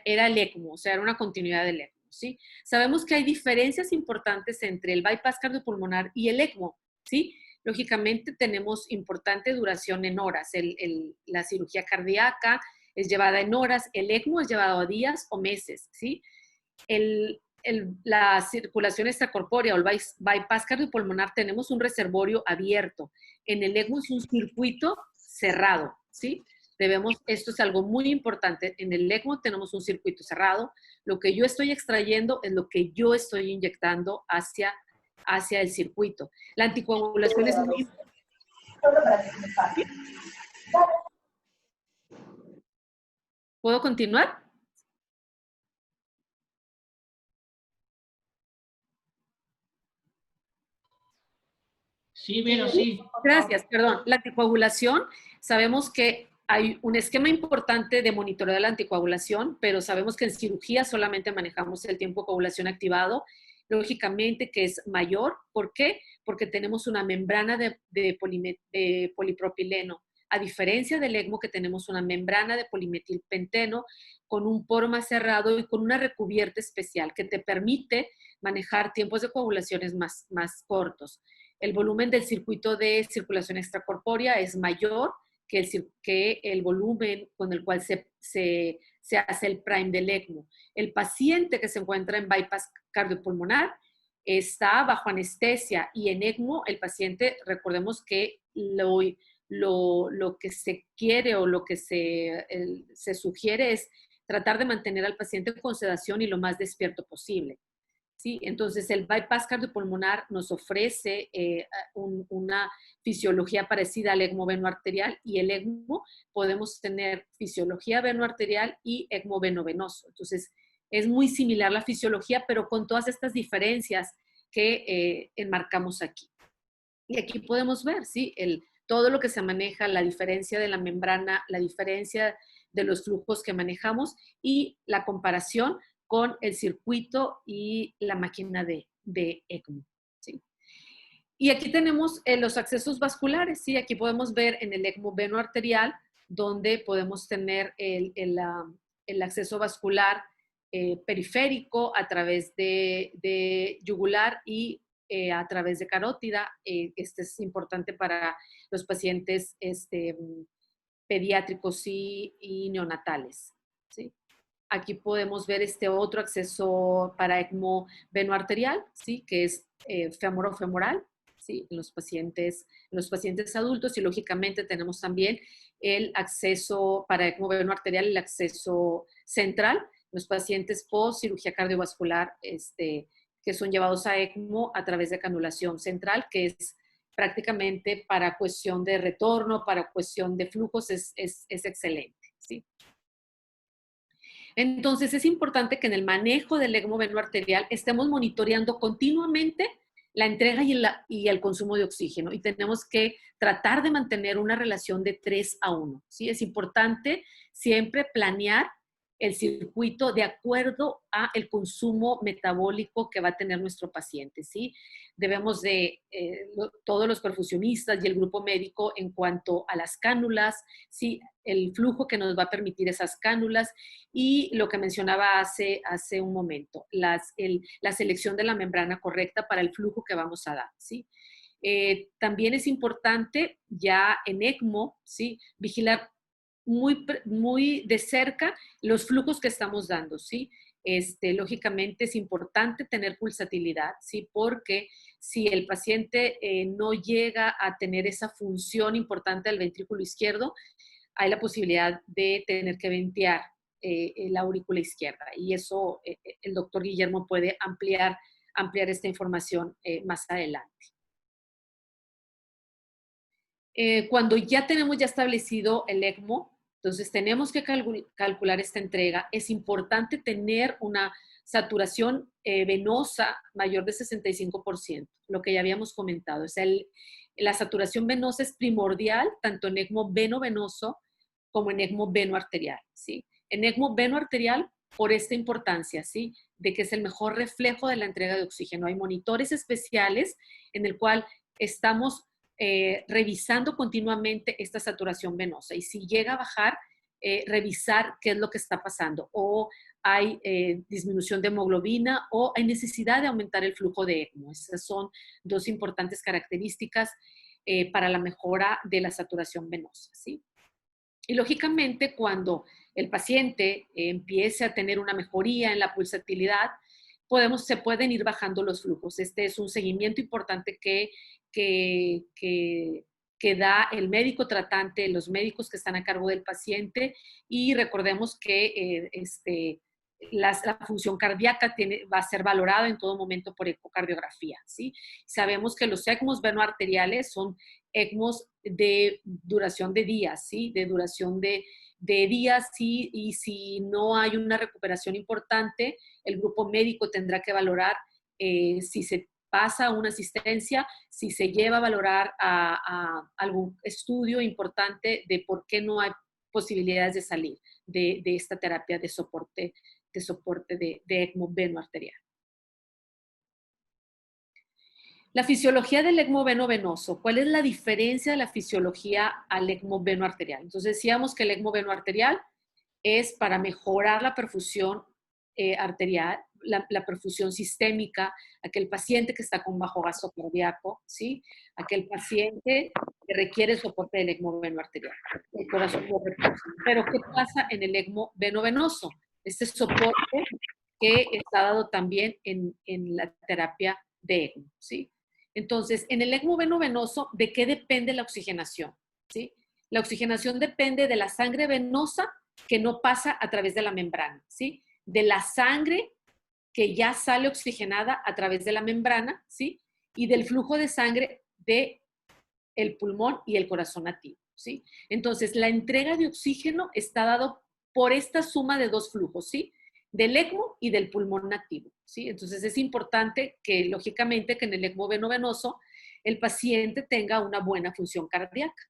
S6: el ECMO, o sea, era una continuidad del ECMO, ¿sí? Sabemos que hay diferencias importantes entre el bypass cardiopulmonar y el ECMO, ¿sí? Lógicamente tenemos importante duración en horas. La cirugía cardíaca es llevada en horas, el ECMO es llevado a días o meses, ¿sí? La circulación extracorpórea o el bypass cardiopulmonar tenemos un reservorio abierto. En el ECMO es un circuito cerrado, ¿sí? Esto es algo muy importante. En el ECMO tenemos un circuito cerrado. Lo que yo estoy extrayendo es lo que yo estoy inyectando hacia el circuito. La anticoagulación es muy importante. ¿Puedo continuar?
S8: Sí, Vero, sí.
S6: Gracias, perdón. La anticoagulación, sabemos que hay un esquema importante de monitoreo de la anticoagulación, pero sabemos que en cirugía solamente manejamos el tiempo de coagulación activado, lógicamente que es mayor. ¿Por qué? Porque tenemos una membrana de polipropileno. A diferencia del ECMO, que tenemos una membrana de polimetilpenteno con un poro más cerrado y con una recubierta especial que te permite manejar tiempos de coagulaciones más cortos. El volumen del circuito de circulación extracorpórea es mayor que el volumen con el cual se hace el prime del ECMO. El paciente que se encuentra en bypass cardiopulmonar está bajo anestesia y en ECMO el paciente, recordemos que lo que se quiere o lo que se sugiere es tratar de mantener al paciente con sedación y lo más despierto posible. ¿Sí? Entonces, el bypass cardiopulmonar nos ofrece una fisiología parecida al ECMO venoarterial, y el ECMO podemos tener fisiología venoarterial y ECMO venovenoso. Entonces, es muy similar la fisiología, pero con todas estas diferencias que enmarcamos aquí. Y aquí podemos ver, ¿sí? Todo lo que se maneja, la diferencia de la membrana, la diferencia de los flujos que manejamos y la comparación con el circuito y la máquina de ECMO, ¿sí? Y aquí tenemos los accesos vasculares, ¿sí? Aquí podemos ver en el ECMO venoarterial, donde podemos tener el acceso vascular periférico a través de yugular y a través de carótida. Este es importante para los pacientes pediátricos y neonatales, ¿sí? Aquí podemos ver este otro acceso para ECMO venoarterial, ¿sí? Que es femorofemoral, ¿sí? En los pacientes adultos, y lógicamente tenemos también el acceso para ECMO venoarterial, el acceso central, los pacientes post cirugía cardiovascular que son llevados a ECMO a través de canulación central, que es prácticamente para cuestión de retorno, para cuestión de flujos, es excelente, ¿sí? Entonces, es importante que en el manejo del ECMO venoarterial estemos monitoreando continuamente la entrega y el consumo de oxígeno, y tenemos que tratar de mantener una relación de 3:1, ¿sí? Es importante siempre planear el circuito de acuerdo a el consumo metabólico que va a tener nuestro paciente, ¿sí? Debemos todos los perfusionistas y el grupo médico, en cuanto a las cánulas, ¿sí? El flujo que nos va a permitir esas cánulas, y lo que mencionaba hace un momento, la selección de la membrana correcta para el flujo que vamos a dar, ¿sí? También es importante ya en ECMO, ¿sí? Vigilar muy de cerca los flujos que estamos dando, ¿sí? Lógicamente es importante tener pulsatilidad, ¿sí? Porque si el paciente no llega a tener esa función importante del ventrículo izquierdo, hay la posibilidad de tener que ventear la aurícula izquierda, y eso el doctor Guillermo puede ampliar esta información más adelante. Cuando ya tenemos establecido el ECMO, Entonces, tenemos que calcular esta entrega. Es importante tener una saturación venosa mayor de 65%, lo que ya habíamos comentado. O sea, la saturación venosa es primordial tanto en ECMO veno-venoso como en ECMO veno-arterial, ¿sí? En ECMO veno-arterial, por esta importancia, ¿sí? De que es el mejor reflejo de la entrega de oxígeno. Hay monitores especiales en el cual estamos revisando continuamente esta saturación venosa. Y si llega a bajar, revisar qué es lo que está pasando. O hay disminución de hemoglobina o hay necesidad de aumentar el flujo de ECMO. Esas son dos importantes características para la mejora de la saturación venosa, ¿sí? Y lógicamente, cuando el paciente empiece a tener una mejoría en la pulsatilidad, se pueden ir bajando los flujos. Este es un seguimiento importante que da el médico tratante, los médicos que están a cargo del paciente, y recordemos que la función cardíaca va a ser valorada en todo momento por ecocardiografía, ¿sí? Sabemos que los ECMOs venoarteriales son ECMOs de duración de días, ¿sí? De duración de días, ¿sí? Y si no hay una recuperación importante, el grupo médico tendrá que valorar si se pasa a una asistencia, si se lleva a valorar a algún estudio importante de por qué no hay posibilidades de salir de esta terapia de soporte de ECMO venoarterial. La fisiología del ECMO veno-venoso. ¿Cuál es la diferencia de la fisiología al ECMO venoarterial? Entonces decíamos que el ECMO venoarterial es para mejorar la perfusión arterial, la perfusión sistémica, aquel paciente que está con bajo gasto cardíaco, ¿sí? Aquel paciente que requiere soporte del ECMO venoarterial. El corazón lo repulsa. Pero ¿qué pasa en el ECMO veno-venoso? Este soporte que está dado también en la terapia de ECMO, ¿sí? Entonces, en el ECMO veno-venoso, ¿de qué depende la oxigenación? ¿Sí? La oxigenación depende de la sangre venosa que no pasa a través de la membrana, ¿sí? De la sangre que ya sale oxigenada a través de la membrana, ¿sí? Y del flujo de sangre del pulmón y el corazón nativo, ¿sí? Entonces, la entrega de oxígeno está dado por esta suma de dos flujos, ¿sí? Del ECMO y del pulmón nativo, ¿sí? Entonces, es importante que, lógicamente, que en el ECMO veno-venoso el paciente tenga una buena función cardíaca,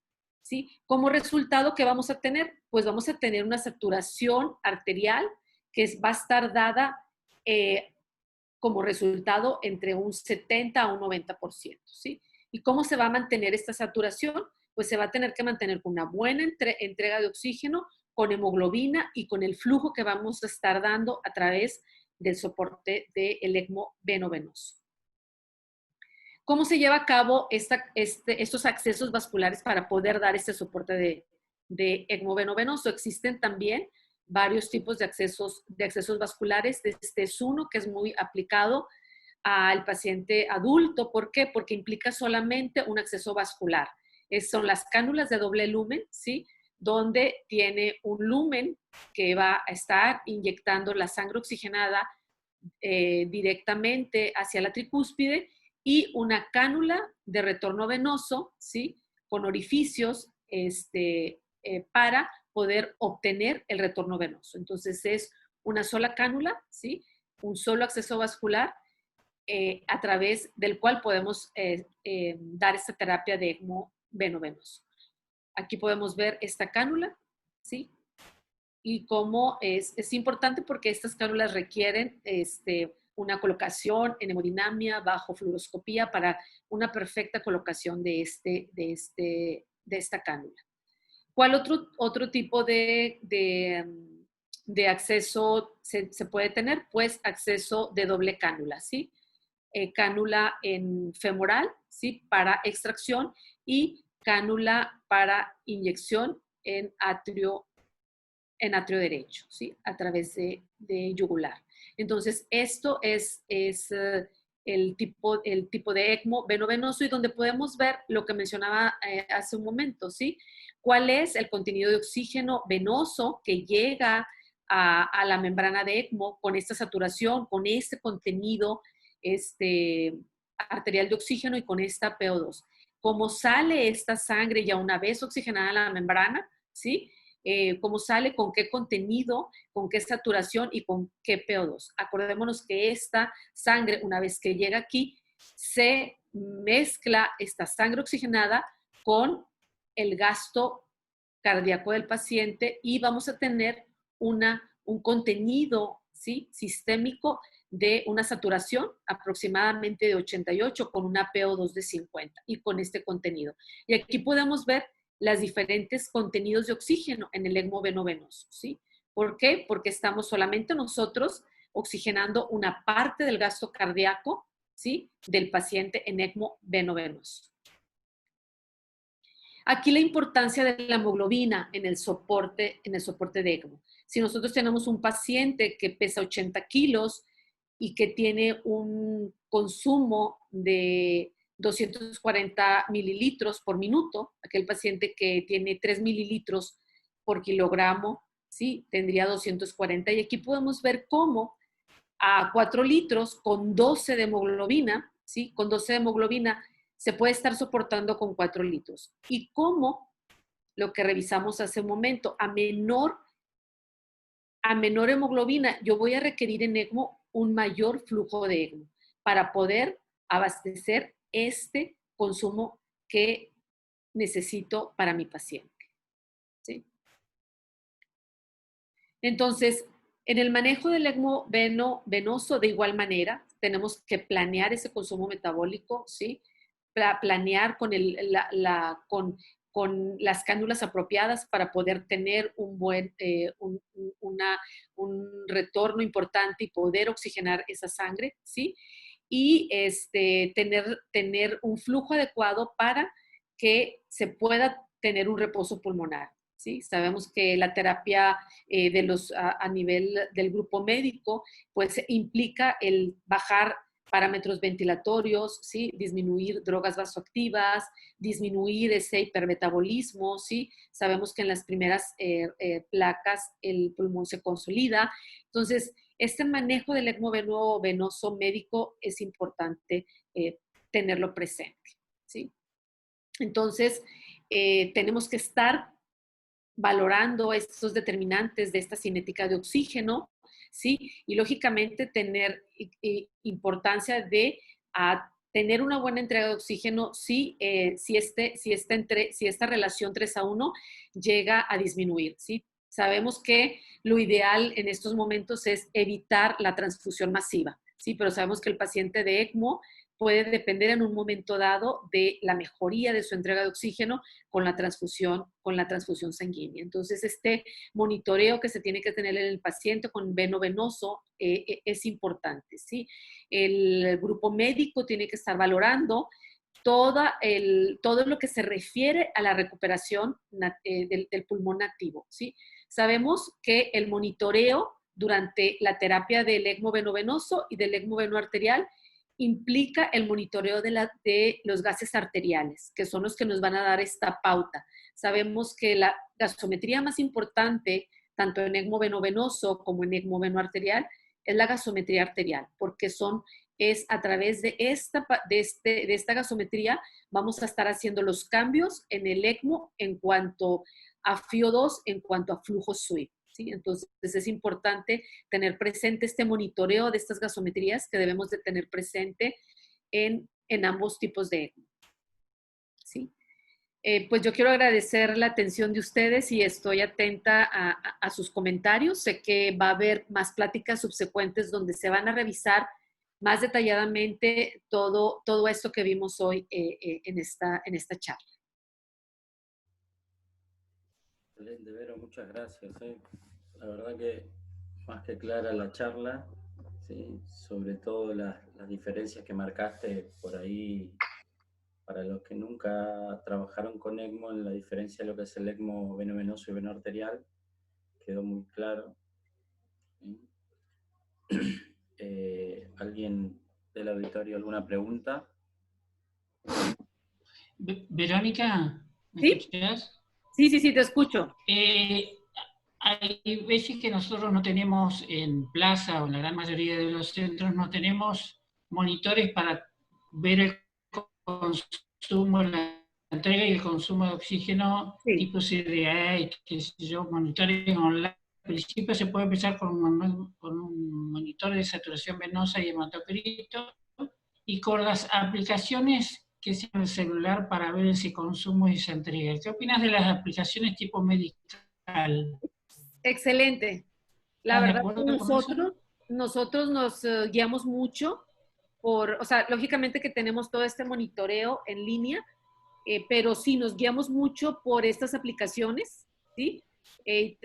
S6: ¿sí? Como resultado, ¿qué vamos a tener? Pues vamos a tener una saturación arterial que va a estar dada como resultado entre un 70 a un 90%, ¿sí? ¿Y cómo se va a mantener esta saturación? Pues se va a tener que mantener con una buena entrega de oxígeno, con hemoglobina y con el flujo que vamos a estar dando a través del soporte del ECMO veno-venoso. ¿Cómo se lleva a cabo estos accesos vasculares para poder dar este soporte de ECMO veno-venoso? Existen también varios tipos de accesos vasculares. Este es uno que es muy aplicado al paciente adulto. ¿Por qué? Porque implica solamente un acceso vascular. Son las cánulas de doble lumen, ¿sí? Donde tiene un lumen que va a estar inyectando la sangre oxigenada directamente hacia la tricúspide y una cánula de retorno venoso, ¿sí? Con orificios para poder obtener el retorno venoso. Entonces es una sola cánula, ¿sí? Un solo acceso vascular a través del cual podemos dar esta terapia de ECMO veno-venoso. Aquí podemos ver esta cánula, ¿sí? Y cómo es importante porque estas cánulas requieren una colocación en hemodinamia bajo fluoroscopía para una perfecta colocación de esta cánula. ¿Cuál otro tipo de acceso se puede tener? Pues acceso de doble cánula, ¿sí? Cánula en femoral, ¿sí? Para extracción y cánula para inyección en atrio derecho, ¿sí? A través de yugular. Entonces, esto es el tipo de ECMO veno-venoso y donde podemos ver lo que mencionaba hace un momento, ¿sí? ¿Cuál es el contenido de oxígeno venoso que llega a la membrana de ECMO con esta saturación, con este contenido arterial de oxígeno y con esta PO2? ¿Cómo sale esta sangre ya una vez oxigenada en la membrana? ¿Sí? cómo sale, con qué contenido, con qué saturación y con qué PO2. Acordémonos que esta sangre, una vez que llega aquí, se mezcla esta sangre oxigenada con el gasto cardíaco del paciente y vamos a tener un contenido, ¿sí?, sistémico de una saturación aproximadamente de 88 con una PO2 de 50 y con este contenido. Y aquí podemos ver los diferentes contenidos de oxígeno en el ECMO veno-venoso, ¿sí? ¿Por qué? Porque estamos solamente nosotros oxigenando una parte del gasto cardíaco, ¿sí?, del paciente en ECMO veno-venoso. Aquí la importancia de la hemoglobina en el soporte de ECMO. Si nosotros tenemos un paciente que pesa 80 kilos y que tiene un consumo de 240 mililitros por minuto, aquel paciente que tiene 3 mililitros por kilogramo, ¿sí?, tendría 240. Y aquí podemos ver cómo a 4 litros con 12 de hemoglobina, ¿sí?, con 12 de hemoglobina, se puede estar soportando con 4 litros. Y cómo, lo que revisamos hace un momento, a menor hemoglobina, yo voy a requerir en ECMO un mayor flujo de ECMO para poder abastecer este consumo que necesito para mi paciente, ¿sí? Entonces, en el manejo del ECMO venoso, de igual manera, tenemos que planear ese consumo metabólico, ¿sí? Planear con las cánulas apropiadas para poder tener un buen, un retorno importante y poder oxigenar esa sangre, ¿sí? Y tener un flujo adecuado para que se pueda tener un reposo pulmonar, ¿sí? Sabemos que la terapia a nivel del grupo médico, pues implica el bajar parámetros ventilatorios, ¿sí?, disminuir drogas vasoactivas, disminuir ese hipermetabolismo, ¿sí? Sabemos que en las primeras placas el pulmón se consolida. Entonces, este manejo del ECMO venoso médico es importante tenerlo presente, ¿sí? Entonces, tenemos que estar valorando estos determinantes de esta cinética de oxígeno, ¿sí? Y lógicamente tener importancia de tener una buena entrega de oxígeno si esta relación 3:1 llega a disminuir, ¿sí? Sabemos que lo ideal en estos momentos es evitar la transfusión masiva, ¿sí? Pero sabemos que el paciente de ECMO puede depender en un momento dado de la mejoría de su entrega de oxígeno con la transfusión sanguínea. Entonces, este monitoreo que se tiene que tener en el paciente con veno-venoso es importante, ¿sí? El grupo médico tiene que estar valorando todo lo que se refiere a la recuperación del pulmón nativo, ¿sí? Sabemos que el monitoreo durante la terapia del ECMO veno-venoso y del ECMO veno-arterial implica el monitoreo de los gases arteriales, que son los que nos van a dar esta pauta. Sabemos que la gasometría más importante, tanto en ECMO veno-venoso como en ECMO veno-arterial, es la gasometría arterial, porque es a través de esta gasometría vamos a estar haciendo los cambios en el ECMO en cuanto a FiO2, en cuanto a flujo SWIFT. ¿Sí? Entonces es importante tener presente este monitoreo de estas gasometrías que debemos de tener presente en ambos tipos de ECMO. ¿Sí? Pues yo quiero agradecer la atención de ustedes y estoy atenta a sus comentarios. Sé que va a haber más pláticas subsecuentes donde se van a revisar más detalladamente todo esto que vimos hoy en esta charla.
S3: Excelente, Vero, muchas gracias. La verdad que más que clara la charla, ¿sí? Sobre todo las diferencias que marcaste por ahí, para los que nunca trabajaron con ECMO, en la diferencia de lo que es el ECMO veno-venoso y veno-arterial, quedó muy claro. ¿Alguien del auditorio alguna pregunta?
S8: Verónica, ¿me
S6: ¿Sí?
S8: escuchás?
S6: Sí, te escucho.
S8: Hay veces que nosotros no tenemos en plaza o en la gran mayoría de los centros no tenemos monitores para ver el consumo, la entrega y el consumo de oxígeno tipo CDA y qué sé yo, monitoring online. Al principio se puede empezar con un monitor de saturación venosa y hematocrito y con las aplicaciones que sean el celular para ver ese consumo y esa entrega. ¿Qué opinas de las aplicaciones tipo medical?
S6: Excelente. La
S8: ¿Estás de
S6: verdad,
S8: acuerdo con eso?
S6: nosotros nos guiamos mucho por, o sea, lógicamente que tenemos todo este monitoreo en línea, pero sí nos guiamos mucho por estas aplicaciones, ¿sí?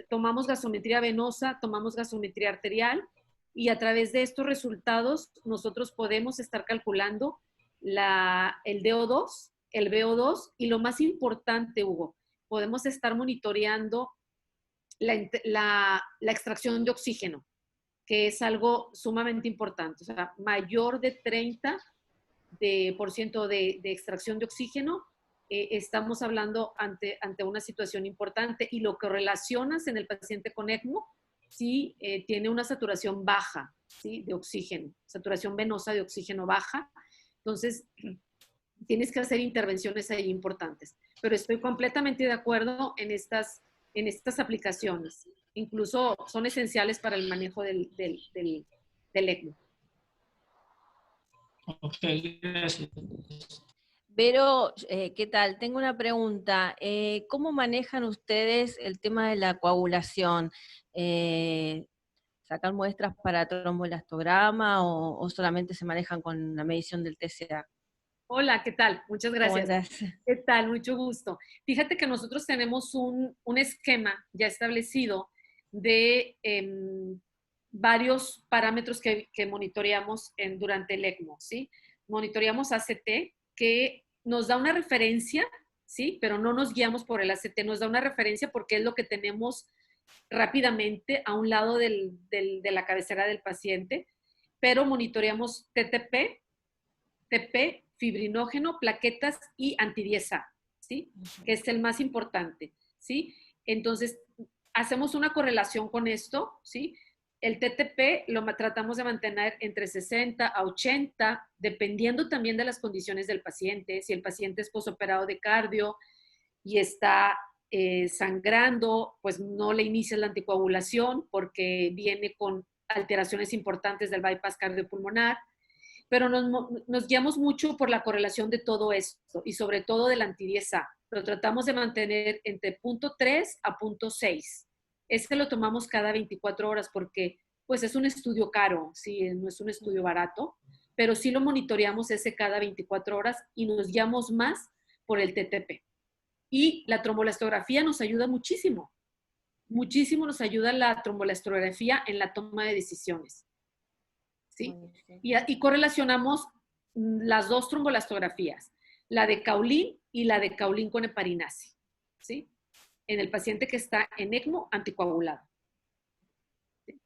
S6: Tomamos gasometría venosa, tomamos gasometría arterial y a través de estos resultados nosotros podemos estar calculando el DO2, el VO2 y lo más importante, Hugo, podemos estar monitoreando la extracción de oxígeno, que es algo sumamente importante. O sea, mayor de 30% de extracción de oxígeno, estamos hablando ante una situación importante y lo que relacionas en el paciente con ECMO, sí tiene una saturación baja, ¿sí? De oxígeno, saturación venosa de oxígeno baja. Entonces, tienes que hacer intervenciones ahí importantes. Pero estoy completamente de acuerdo en estas aplicaciones. Incluso son esenciales para el manejo del ECMO.
S8: Ok, gracias.
S9: Pero, ¿qué tal? Tengo una pregunta. ¿Cómo manejan ustedes el tema de la coagulación? ¿Sacan muestras para tromboelastograma o solamente se manejan con la medición del TCA?
S6: Hola, ¿qué tal? Muchas
S9: ¿Cómo
S6: gracias.
S9: estás?
S6: ¿Qué tal? Mucho gusto. Fíjate que nosotros tenemos un esquema ya establecido de varios parámetros que monitoreamos durante el ECMO, ¿sí? Monitoreamos ACT, que nos da una referencia, ¿sí? Pero no nos guiamos por el ACT, nos da una referencia porque es lo que tenemos rápidamente a un lado de la cabecera del paciente, pero monitoreamos TTP, TP, fibrinógeno, plaquetas y anti-10A, ¿sí? Que es el más importante, ¿sí? Entonces, hacemos una correlación con esto, ¿sí? El TTP lo tratamos de mantener entre 60 a 80, dependiendo también de las condiciones del paciente. Si el paciente es posoperado de cardio y está sangrando, pues no le inicias la anticoagulación porque viene con alteraciones importantes del bypass cardiopulmonar, pero nos guiamos mucho por la correlación de todo esto y sobre todo del anti-10A. Lo tratamos de mantener entre 0.3 a 0.6. Este lo tomamos cada 24 horas porque pues es un estudio caro, sí, no es un estudio barato, pero sí lo monitoreamos ese cada 24 horas y nos guiamos más por el TTP. Y la tromboelastografía nos ayuda muchísimo. Muchísimo nos ayuda la tromboelastografía en la toma de decisiones. ¿Sí? Y correlacionamos las dos tromboelastografías, la de Caulin y la de Caulin con heparinase, ¿sí? En el paciente que está en ECMO anticoagulado. ¿Sí?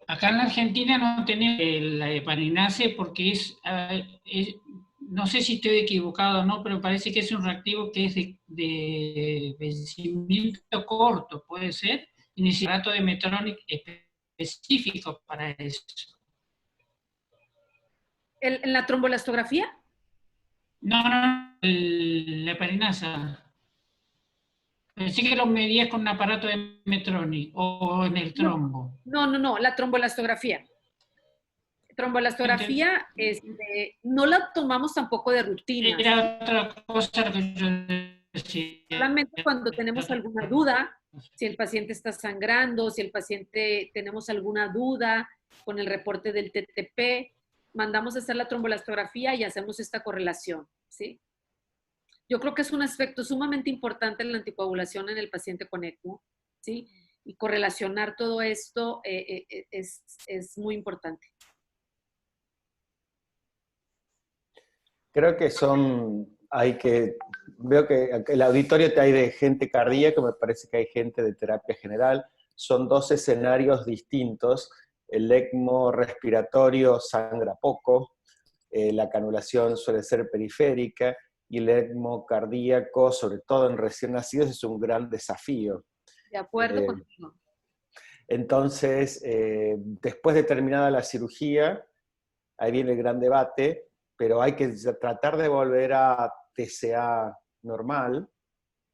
S8: Acá en la Argentina no tenemos la heparinase porque no sé si estoy equivocado o no, pero parece que es un reactivo que es de vencimiento corto, puede ser, y necesita rato de Medtronic específico para eso.
S6: ¿En la tromboelastografía?
S8: No, la heparinasa. Pensé que lo medías con un aparato de Medtronic o en el trombo.
S6: No, la tromboelastografía. Tromboelastografía no la tomamos tampoco de rutina.
S8: Era otra cosa que yo decía.
S6: Solamente cuando tenemos alguna duda, si el paciente está sangrando, si el paciente tenemos alguna duda con el reporte del TTP, mandamos a hacer la tromboelastografía y hacemos esta correlación, ¿sí? Yo creo que es un aspecto sumamente importante en la anticoagulación en el paciente con ECMO, ¿sí? Y correlacionar todo esto es muy importante.
S2: Creo que veo que el auditorio hay de gente cardíaca, me parece que hay gente de terapia general, son dos escenarios distintos. El ECMO respiratorio sangra poco, la canulación suele ser periférica, y el ECMO cardíaco, sobre todo en recién nacidos, es un gran desafío.
S6: De acuerdo contigo.
S2: Entonces, después de terminada la cirugía, ahí viene el gran debate, pero hay que tratar de volver a TCA normal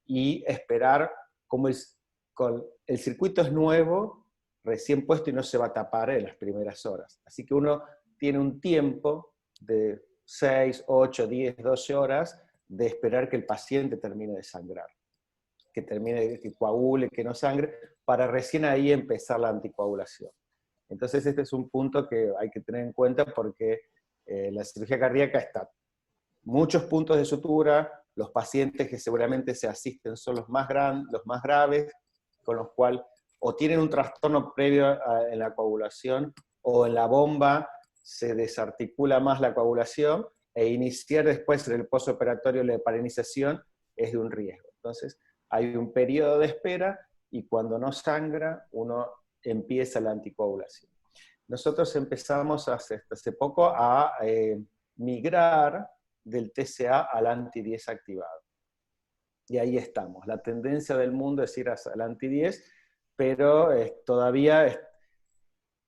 S2: y esperar, como el circuito es nuevo, recién puesto y no se va a tapar en las primeras horas. Así que uno tiene un tiempo de 6, 8, 10, 12 horas de esperar que el paciente termine de sangrar, que termine, que coagule, que no sangre, para recién ahí empezar la anticoagulación. Entonces este es un punto que hay que tener en cuenta porque la cirugía cardíaca está muchos puntos de sutura, los pacientes que seguramente se asisten son los más graves, con los cuales o tienen un trastorno previo en la coagulación, o en la bomba se desarticula más la coagulación, e iniciar después en el postoperatorio la heparinización es de un riesgo. Entonces hay un periodo de espera, y cuando no sangra, uno empieza la anticoagulación. Nosotros empezamos hace poco a migrar del TCA al anti-10 activado. Y ahí estamos. La tendencia del mundo es ir al anti-10, pero todavía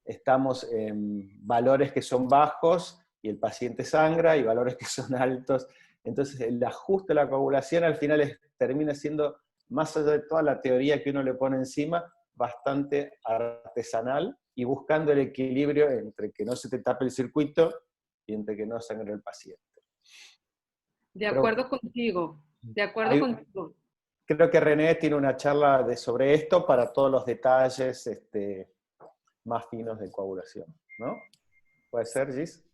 S2: estamos en valores que son bajos y el paciente sangra, y valores que son altos. Entonces el ajuste de la coagulación al final termina siendo, más allá de toda la teoría que uno le pone encima, bastante artesanal, y buscando el equilibrio entre que no se te tape el circuito y entre que no sangre el paciente.
S6: De acuerdo contigo, de acuerdo contigo.
S2: Creo que René tiene una charla sobre esto para todos los detalles más finos de coagulación, ¿no? ¿Puede ser, Gis?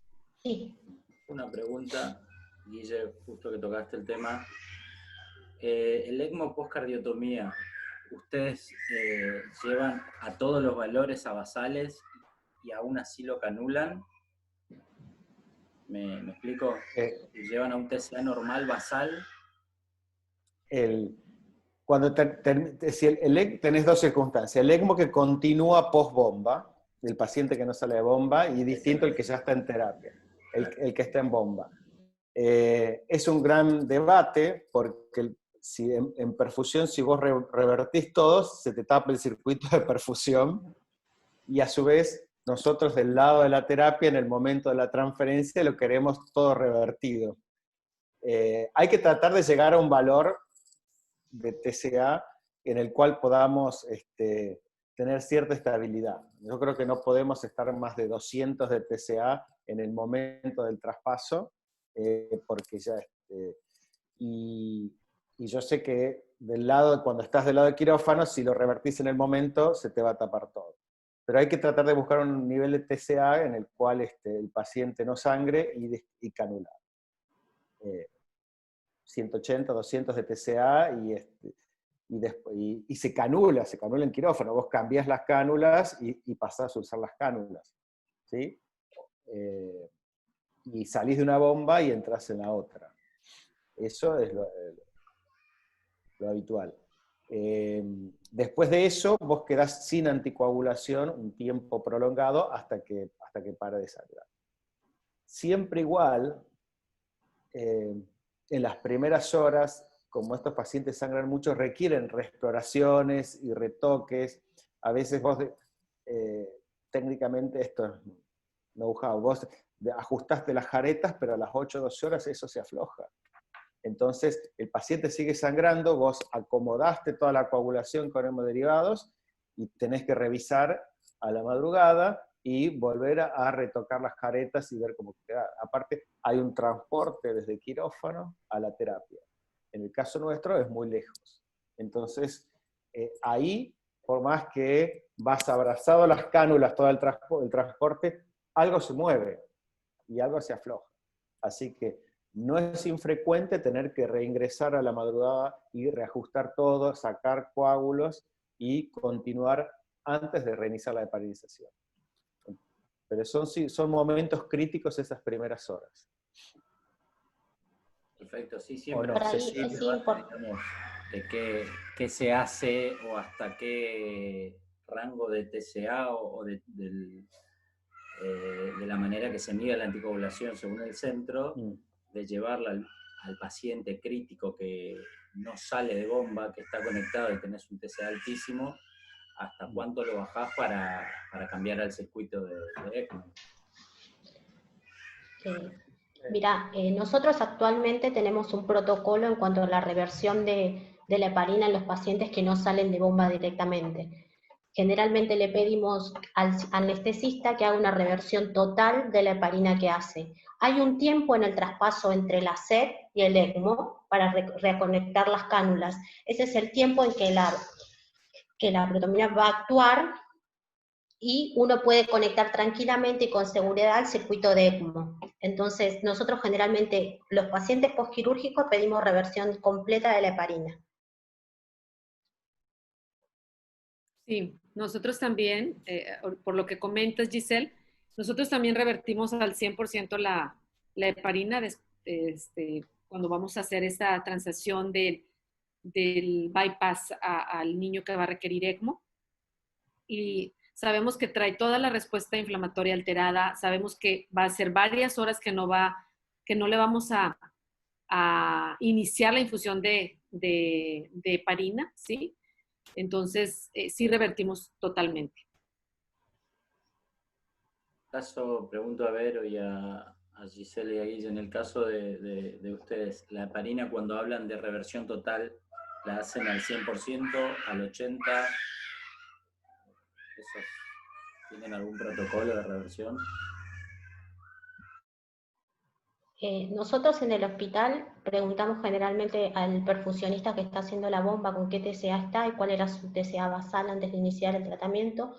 S1: Sí.
S10: Una pregunta, Guille, justo que tocaste el tema. El ECMO postcardiotomía, ¿ustedes llevan a todos los valores a basales y aún así lo canulan? ¿Me explico? ¿Llevan a un TCA normal basal?
S2: Cuando tenés dos circunstancias. El ECMO que continúa post-bomba, el paciente que no sale de bomba, y distinto el que ya está en terapia, el que está en bomba. Es un gran debate, porque si en perfusión, si vos revertís todo, se te tapa el circuito de perfusión, y a su vez nosotros del lado de la terapia, en el momento de la transferencia, lo queremos todo revertido. Hay que tratar de llegar a un valor de TCA en el cual podamos tener cierta estabilidad. Yo creo que no podemos estar más de 200 de TCA en el momento del traspaso, porque ya... y yo sé que cuando estás del lado del quirófano, si lo revertís en el momento, se te va a tapar todo. Pero hay que tratar de buscar un nivel de TCA en el cual el paciente no sangre y canular. 180, 200 de TCA y se canula en quirófano. Vos cambiás las cánulas y pasás a usar las cánulas, ¿sí? Y salís de una bomba y entras en la otra. Eso es lo habitual. Después de eso, vos quedás sin anticoagulación un tiempo prolongado hasta que pare de sangrar. Siempre igual, en las primeras horas, como estos pacientes sangran mucho, requieren reexploraciones y retoques. A veces vos, técnicamente, esto es know-how, vos ajustaste las jaretas, pero a las 8 o 12 horas eso se afloja. Entonces, el paciente sigue sangrando, vos acomodaste toda la coagulación con hemoderivados y tenés que revisar a la madrugada y volver a retocar las jaretas y ver cómo queda. Aparte, hay un transporte desde quirófano a la terapia. En el caso nuestro es muy lejos. Entonces, ahí, por más que vas abrazado a las cánulas todo el transporte, algo se mueve y algo se afloja. Así que no es infrecuente tener que reingresar a la madrugada y reajustar todo, sacar coágulos y continuar antes de reiniciar la heparinización. Pero son momentos críticos esas primeras horas.
S10: Perfecto, sí, siempre.
S2: No,
S10: de qué se hace o hasta qué rango de TCA o de la manera que se mide la anticoagulación según el centro, de llevarla al paciente crítico que no sale de bomba, que está conectado y tenés un TCA altísimo, hasta cuánto lo bajás para cambiar al circuito de ECMO.
S1: Mira, nosotros actualmente tenemos un protocolo en cuanto a la reversión de la heparina en los pacientes que no salen de bomba directamente. Generalmente le pedimos al anestesista que haga una reversión total de la heparina que hace. Hay un tiempo en el traspaso entre la SED y el ECMO para reconectar las cánulas. Ese es el tiempo en que la protomina va a actuar y uno puede conectar tranquilamente y con seguridad al circuito de ECMO. Entonces, nosotros generalmente, los pacientes postquirúrgicos, pedimos reversión completa de la heparina.
S6: Sí, nosotros también, por lo que comentas, Giselle, nosotros también revertimos al 100% la heparina cuando vamos a hacer esta transacción del bypass al niño que va a requerir ECMO. Y sabemos que trae toda la respuesta inflamatoria alterada, sabemos que va a ser varias horas que no le vamos a iniciar la infusión de heparina, ¿sí? Entonces, sí revertimos totalmente.
S10: Caso, pregunto a Vero y a Giselle y a Guille, en el caso de ustedes, ¿la heparina cuando hablan de reversión total la hacen al 100%, al 80%? ¿Tienen algún protocolo de reversión?
S1: Nosotros en el hospital preguntamos generalmente al perfusionista que está haciendo la bomba con qué TCA está y cuál era su TCA basal antes de iniciar el tratamiento.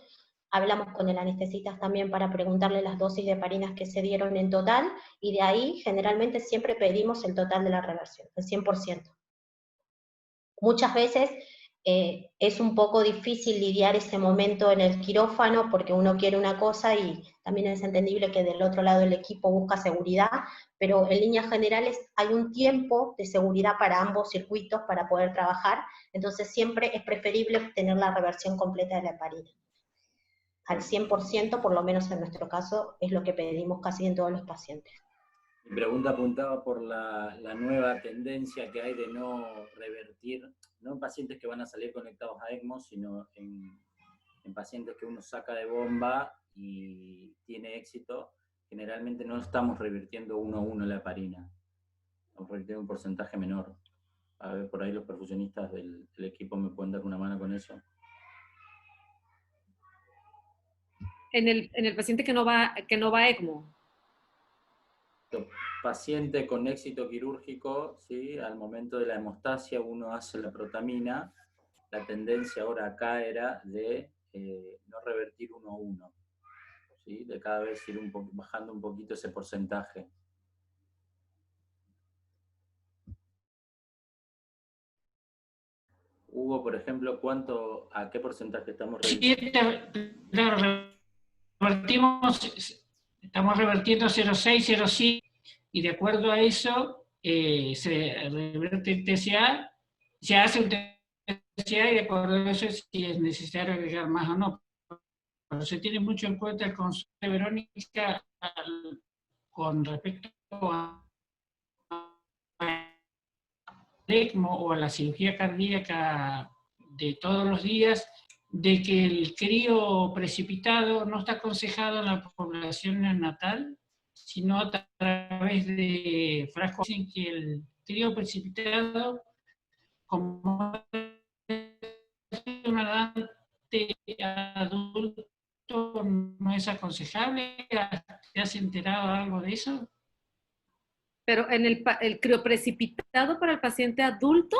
S1: Hablamos con el anestesista también para preguntarle las dosis de heparinas que se dieron en total, y de ahí generalmente siempre pedimos el total de la reversión, el 100%. Muchas veces es un poco difícil lidiar ese momento en el quirófano porque uno quiere una cosa y también es entendible que del otro lado el equipo busca seguridad, pero en líneas generales hay un tiempo de seguridad para ambos circuitos para poder trabajar, entonces siempre es preferible tener la reversión completa de la heparina. Al 100%, por lo menos en nuestro caso, es lo que pedimos casi en todos los pacientes.
S10: Mi pregunta apuntaba por la nueva tendencia que hay de no revertir, no en pacientes que van a salir conectados a ECMO, sino en pacientes que uno saca de bomba y tiene éxito. Generalmente no estamos revirtiendo 1 a 1 la heparina, estamos revirtiendo un porcentaje menor. A ver, por ahí los perfusionistas del equipo me pueden dar una mano con eso.
S6: En el paciente que no va a ECMO.
S10: Paciente con éxito quirúrgico, ¿sí? Al momento de la hemostasia uno hace la protamina, la tendencia ahora acá era de no revertir 1 a 1, ¿sí? De cada vez ir bajando un poquito ese porcentaje. Hugo, por ejemplo, ¿a qué porcentaje estamos revirtiendo?
S8: Estamos revertiendo 0,6, 0,5, y de acuerdo a eso se revierte el TCA, se hace un TCA y de acuerdo a eso si es necesario agregar más o no. Pero se tiene mucho en cuenta el concepto de Verónica con respecto a ECMO o a la cirugía cardíaca de todos los días, de que el crío precipitado no está aconsejado en la población neonatal, sino a través de frascos en que el crío precipitado, como un adulto no es aconsejable. ¿Te has enterado algo de eso?
S6: Pero en el crioprecipitado para el paciente adulto.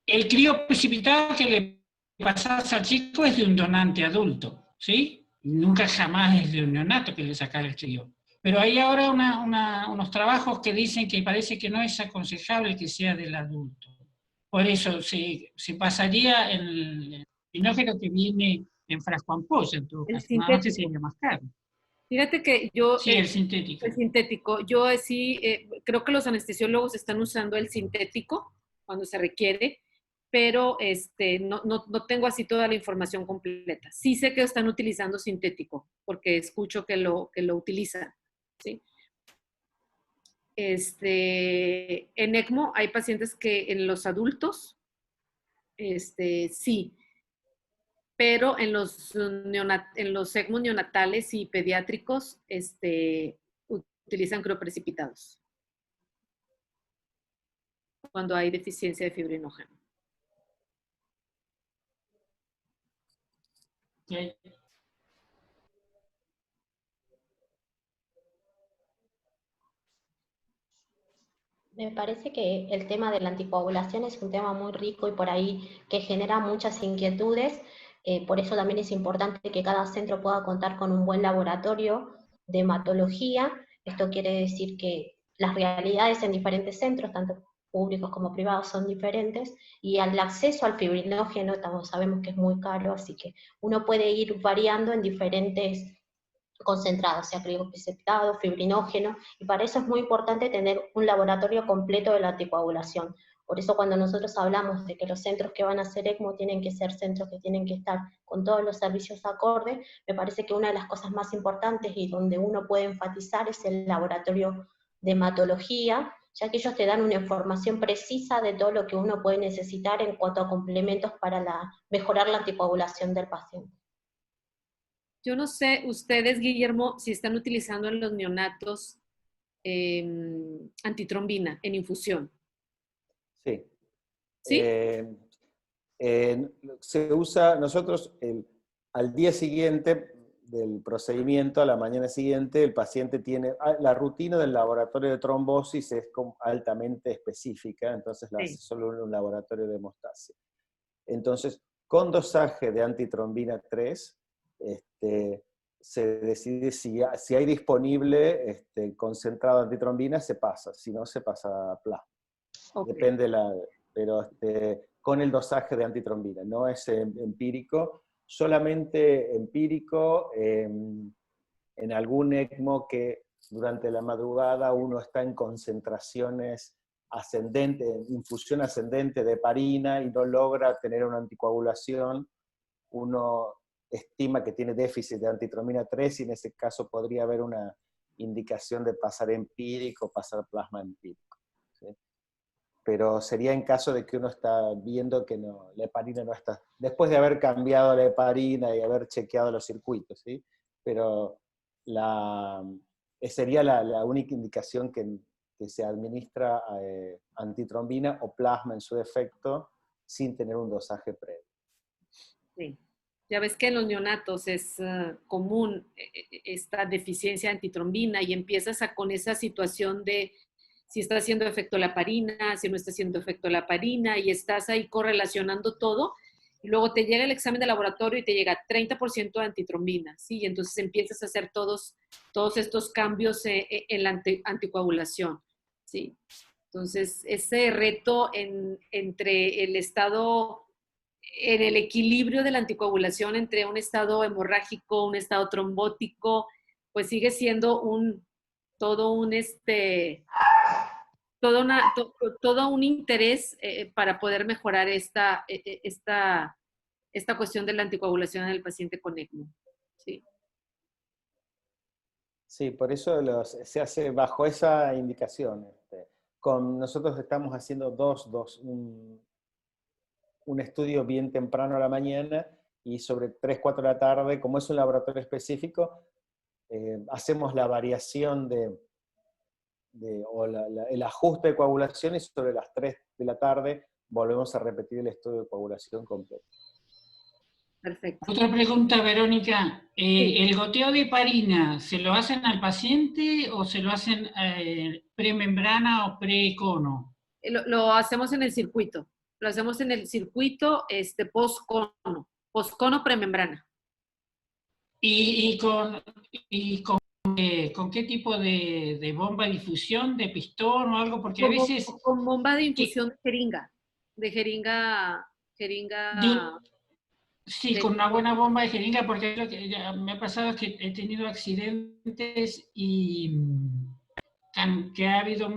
S8: El crioprecipitado que le pasas al chico es de un donante adulto, ¿sí? Nunca jamás es de un neonato que le sacar el crío. Pero hay ahora unos trabajos que dicen que parece que no es aconsejable que sea del adulto. Por eso se pasaría el pinógeno que viene en frasco ampolla, en todo caso. Nada más que sería más caro.
S6: Fíjate que yo...
S8: Sí, el sintético.
S6: El sintético. Yo sí, creo que los anestesiólogos están usando el sintético cuando se requiere, pero no tengo así toda la información completa. Sí sé que están utilizando sintético, porque escucho que lo utilizan, ¿sí? En ECMO hay pacientes que en los adultos, sí, pero en los ECMO neonatales y pediátricos utilizan crioprecipitados cuando hay deficiencia de fibrinógeno.
S8: Okay.
S1: Me parece que el tema de la anticoagulación es un tema muy rico y por ahí que genera muchas inquietudes. Por eso también es importante que cada centro pueda contar con un buen laboratorio de hematología. Esto quiere decir que las realidades en diferentes centros, tanto públicos como privados, son diferentes, y el acceso al fibrinógeno, sabemos que es muy caro, así que uno puede ir variando en diferentes concentrados, sea crioprecipitado, fibrinógeno, y para eso es muy importante tener un laboratorio completo de la anticoagulación. Por eso cuando nosotros hablamos de que los centros que van a hacer ECMO tienen que ser centros que tienen que estar con todos los servicios acordes, me parece que una de las cosas más importantes y donde uno puede enfatizar es el laboratorio de hematología, ya que ellos te dan una información precisa de todo lo que uno puede necesitar en cuanto a complementos para mejorar la anticoagulación del paciente.
S6: Yo no sé, ustedes, Guillermo, si están utilizando en los neonatos antitrombina en infusión.
S2: Sí.
S6: ¿Sí?
S2: Se usa, nosotros al día siguiente del procedimiento, a la mañana siguiente, el paciente tiene, la rutina del laboratorio de trombosis es altamente específica, entonces la hace solo en un laboratorio de hemostasia. Entonces, con dosaje de antitrombina 3, se decide si hay disponible concentrado de antitrombina, se pasa, si no se pasa a plasma. Okay. Depende pero con el dosaje de antitrombina, no es empírico, solamente empírico en algún ECMO que durante la madrugada uno está en concentraciones ascendentes, infusión ascendente de heparina y no logra tener una anticoagulación, uno estima que tiene déficit de antitrombina 3 y en ese caso podría haber una indicación de pasar empírico, pasar plasma empírico. ¿Sí? Pero sería en caso de que uno está viendo que no, la heparina no está, después de haber cambiado la heparina y haber chequeado los circuitos, ¿sí? Pero sería la única indicación que se administra antitrombina o plasma en su defecto sin tener un dosaje previo.
S6: Sí. Ya ves que en los neonatos es común esta deficiencia de antitrombina y empiezas con esa situación de si está haciendo efecto la heparina, si no está haciendo efecto la heparina, y estás ahí correlacionando todo, y luego te llega el examen de laboratorio y te llega 30% de antitrombina, ¿sí? Y entonces empiezas a hacer todos estos cambios en la anticoagulación, ¿sí? Entonces, ese reto entre el estado, en el equilibrio de la anticoagulación entre un estado hemorrágico, un estado trombótico, pues sigue siendo todo un interés para poder mejorar esta cuestión de la anticoagulación en el paciente con ECMO. Sí,
S2: sí, por eso se hace bajo esa indicación. Nosotros estamos haciendo un estudio bien temprano a la mañana y sobre 3, 4 de la tarde, como es un laboratorio específico, hacemos la variación el ajuste de coagulación y sobre las 3 de la tarde volvemos a repetir el estudio de coagulación completo.
S6: Perfecto.
S8: Otra pregunta, Verónica. ¿El goteo de heparina se lo hacen al paciente o se lo hacen premembrana o precono?
S6: Lo hacemos en el circuito. Lo hacemos en el circuito post-cono premembrana.
S8: ¿Y con qué tipo de bomba de difusión, de pistón o algo? Porque a veces...
S6: Con bomba de infusión de jeringa.
S8: Sí, con una buena bomba de jeringa, porque lo que me ha pasado es que he tenido accidentes y que ha habido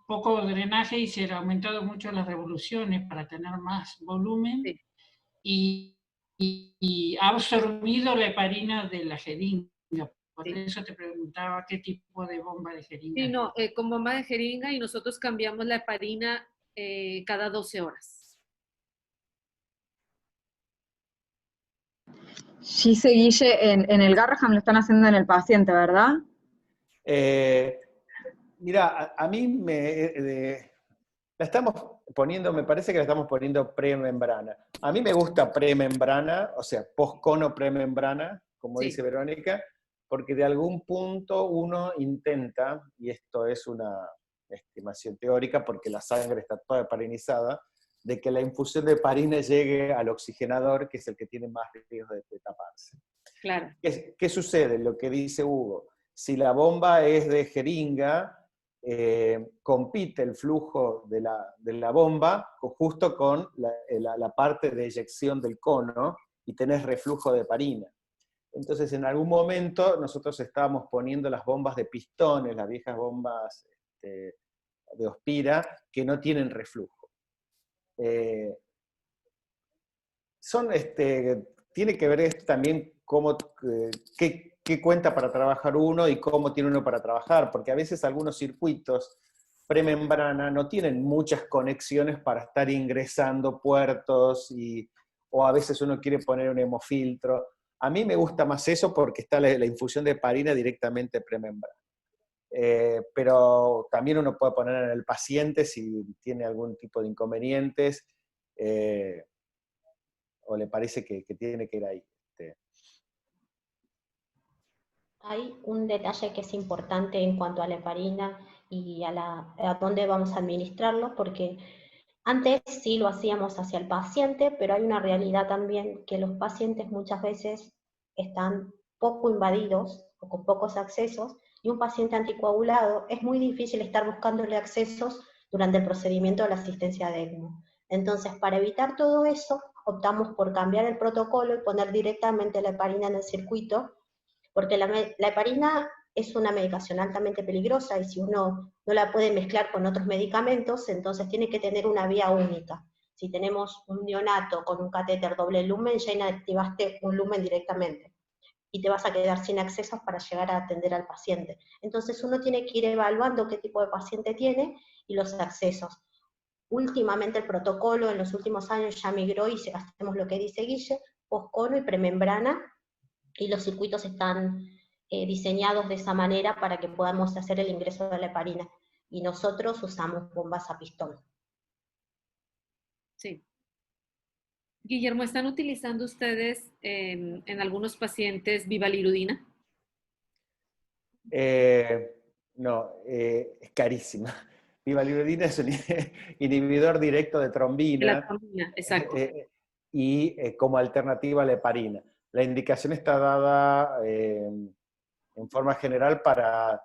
S8: poco drenaje y se han aumentado mucho las revoluciones para tener más volumen, sí. y ha absorbido la heparina de la jeringa. Por eso te preguntaba qué tipo de bomba de jeringa.
S6: Sí, no, con bomba de jeringa, y nosotros cambiamos la heparina cada 12 horas.
S4: Gise, Guille, en el Garraham lo están haciendo en el paciente, ¿verdad?
S2: Mira, a mí la estamos poniendo, me parece que la estamos poniendo premembrana. A mí me gusta premembrana, o sea, post-cono premembrana, como
S6: Sí.
S2: dice Verónica, porque de algún punto uno intenta, y esto es una estimación teórica porque la sangre está toda heparinizada, de que la infusión de heparina llegue al oxigenador, que es el que tiene más riesgo de taparse.
S6: Claro.
S2: ¿Qué sucede? Lo que dice Hugo, si la bomba es de jeringa, compite el flujo de la bomba justo con la parte de eyección del cono y tenés reflujo de heparina. Entonces, en algún momento nosotros estábamos poniendo las bombas de pistones, las viejas bombas de Hospira, que no tienen reflujo. Tiene que ver también qué cuenta para trabajar uno y cómo tiene uno para trabajar, porque a veces algunos circuitos premembrana no tienen muchas conexiones para estar ingresando puertos, o a veces uno quiere poner un hemofiltro. A mí me gusta más eso porque está la infusión de heparina directamente premembrana. Pero también uno puede poner en el paciente si tiene algún tipo de inconvenientes, o le parece que tiene que ir ahí.
S1: Hay un detalle que es importante en cuanto a la heparina y a dónde vamos a administrarlo, porque antes sí lo hacíamos hacia el paciente, pero hay una realidad también que los pacientes muchas veces están poco invadidos o con pocos accesos, y un paciente anticoagulado es muy difícil estar buscándole accesos durante el procedimiento de la asistencia de ECMO. Entonces, para evitar todo eso, optamos por cambiar el protocolo y poner directamente la heparina en el circuito, porque la heparina es una medicación altamente peligrosa y si uno no la puede mezclar con otros medicamentos, entonces tiene que tener una vía única. Si tenemos un neonato con un catéter doble lumen, ya inactivaste un lumen directamente y te vas a quedar sin accesos para llegar a atender al paciente. Entonces uno tiene que ir evaluando qué tipo de paciente tiene y los accesos. Últimamente el protocolo en los últimos años ya migró y hacemos lo que dice Guille, postcono y premembrana, y los circuitos están diseñados de esa manera para que podamos hacer el ingreso de la heparina. Y nosotros usamos bombas a pistón.
S6: Sí. Guillermo, ¿están utilizando ustedes en algunos pacientes vivalirudina?
S2: No, es carísima. Vivalirudina es un inhibidor directo de trombina.
S6: De la trombina, exacto.
S2: Y como alternativa a la heparina. La indicación está dada en forma general para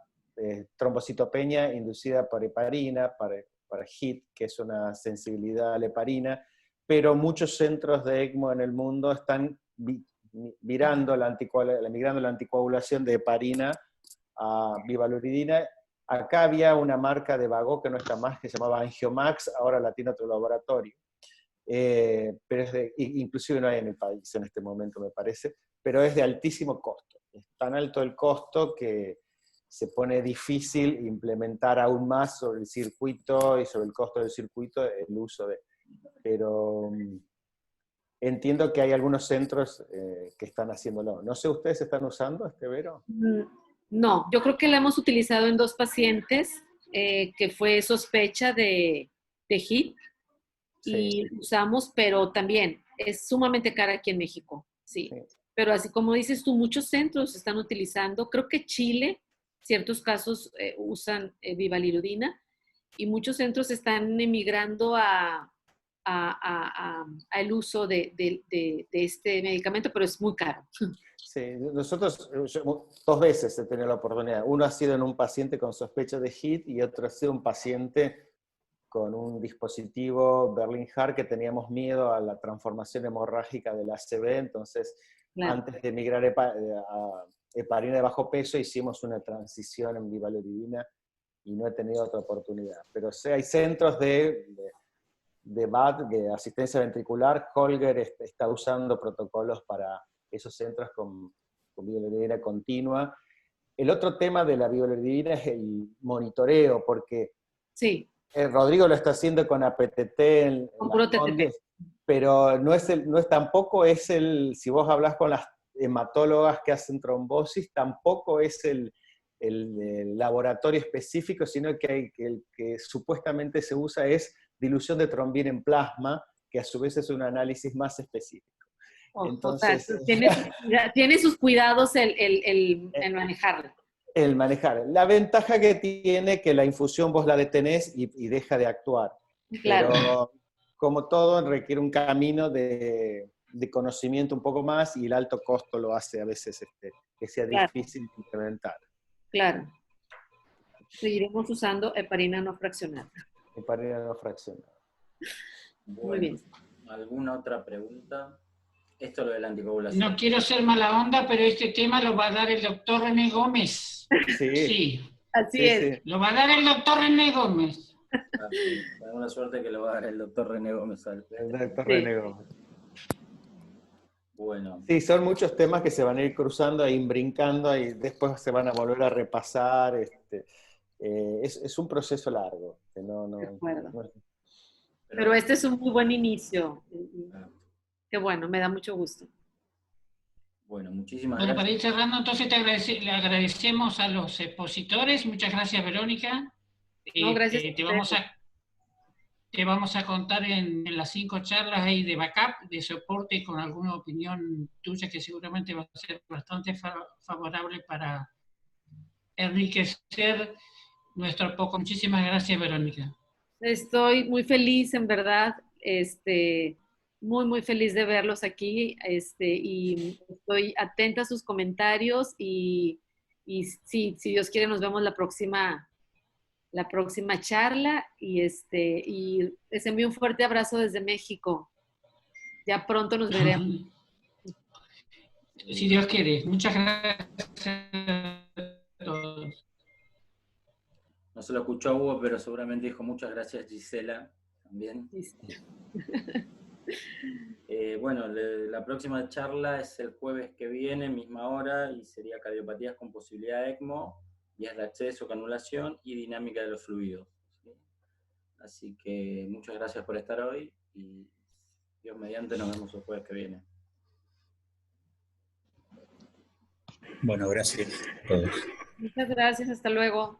S2: trombocitopenia inducida por heparina, para HIT, que es una sensibilidad a la heparina, pero muchos centros de ECMO en el mundo están migrando la anticoagulación de heparina a vivaluridina. Acá había una marca de Vago que no está más, que se llamaba Angiomax, ahora la tiene otro laboratorio. Pero inclusive no hay en el país en este momento, me parece, pero es de altísimo costo. Es tan alto el costo que se pone difícil implementar aún más sobre el circuito y sobre el costo del circuito el uso de... Pero entiendo que hay algunos centros que están haciéndolo. No sé, ¿ustedes están usando Vero?
S6: No, yo creo que la hemos utilizado en 2 pacientes que fue sospecha de HIT. Y
S2: Sí.
S6: usamos, pero también es sumamente cara aquí en México, sí. Pero así como dices tú, muchos centros están utilizando, creo que Chile, ciertos casos usan vivalirudina, y muchos centros están emigrando al uso de este medicamento, pero es muy caro.
S2: Sí, nosotros 2 veces he tenido la oportunidad. Uno ha sido en un paciente con sospecha de HIT y otro ha sido un paciente con un dispositivo Berlin Heart que teníamos miedo a la transformación hemorrágica del ACV, entonces claro, antes de migrar a heparina de bajo peso hicimos una transición en vivalirudina y no he tenido otra oportunidad. Pero sí, hay centros de VAD, de asistencia ventricular. Holger está usando protocolos para esos centros con vivalirudina continua. El otro tema de la vivalirudina es el monitoreo, porque
S6: sí,
S2: Rodrigo lo está haciendo con APTT en
S6: con puro TTP.
S2: Pero no es tampoco es si vos hablas con hematólogas que hacen trombosis, tampoco es el laboratorio específico, sino que el que supuestamente se usa es dilución de trombina en plasma, que a su vez es un análisis más específico. Entonces,
S6: tiene sus cuidados el manejarlo.
S2: El manejar. La ventaja que tiene que la infusión vos la detenés y deja de actuar.
S6: Claro.
S2: Pero como todo requiere un camino de conocimiento un poco más, y el alto costo lo hace a veces que sea difícil de implementar.
S6: Claro. Seguiremos usando heparina no fraccionada.
S2: Heparina no fraccionada.
S10: Bueno,
S6: muy bien.
S10: ¿Alguna otra pregunta? Esto es lo de la anticoagulación.
S8: No quiero ser mala onda, pero este tema lo va a dar el doctor René Gómez.
S2: Sí.
S6: Así es.
S2: Sí.
S8: Lo va a dar el doctor René Gómez.
S10: Tengo la suerte que lo va a dar el doctor René Gómez.
S2: El doctor René Gómez.
S10: Bueno.
S2: Sí, son muchos temas que se van a ir cruzando, ahí brincando, y después se van a volver a repasar. Es un proceso largo. Que de acuerdo.
S6: Pero este es un muy buen inicio. Qué bueno, me da mucho gusto.
S10: Bueno, muchísimas
S8: gracias. Para
S10: gracias.
S8: ir cerrando, entonces le agradecemos a los expositores. Muchas gracias, Verónica.
S6: No, gracias
S8: te vamos a contar en las 5 charlas ahí de backup, de soporte, con alguna opinión tuya que seguramente va a ser bastante favorable para enriquecer nuestro poco. Muchísimas gracias, Verónica.
S6: Estoy muy feliz, en verdad, muy, muy feliz de verlos aquí, y estoy atenta a sus comentarios, y sí, si Dios quiere, nos vemos la próxima charla, y les envío un fuerte abrazo desde México. Ya pronto nos veremos.
S8: Si Dios quiere. Muchas gracias a todos.
S10: No se lo escuchó a Hugo, pero seguramente dijo muchas gracias, Gisela, también. Bueno, la próxima charla es el jueves que viene, misma hora, y sería cardiopatías con posibilidad de ECMO, vías de acceso, canulación y dinámica de los fluidos. ¿Sí? Así que muchas gracias por estar hoy, y Dios mediante nos vemos el jueves que viene.
S11: Bueno, gracias a todos.
S6: Muchas gracias, hasta luego.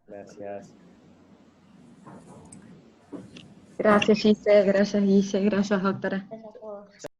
S2: Gracias.
S4: Gracias, Gise, gracias, doctora.
S1: Gracias a todos.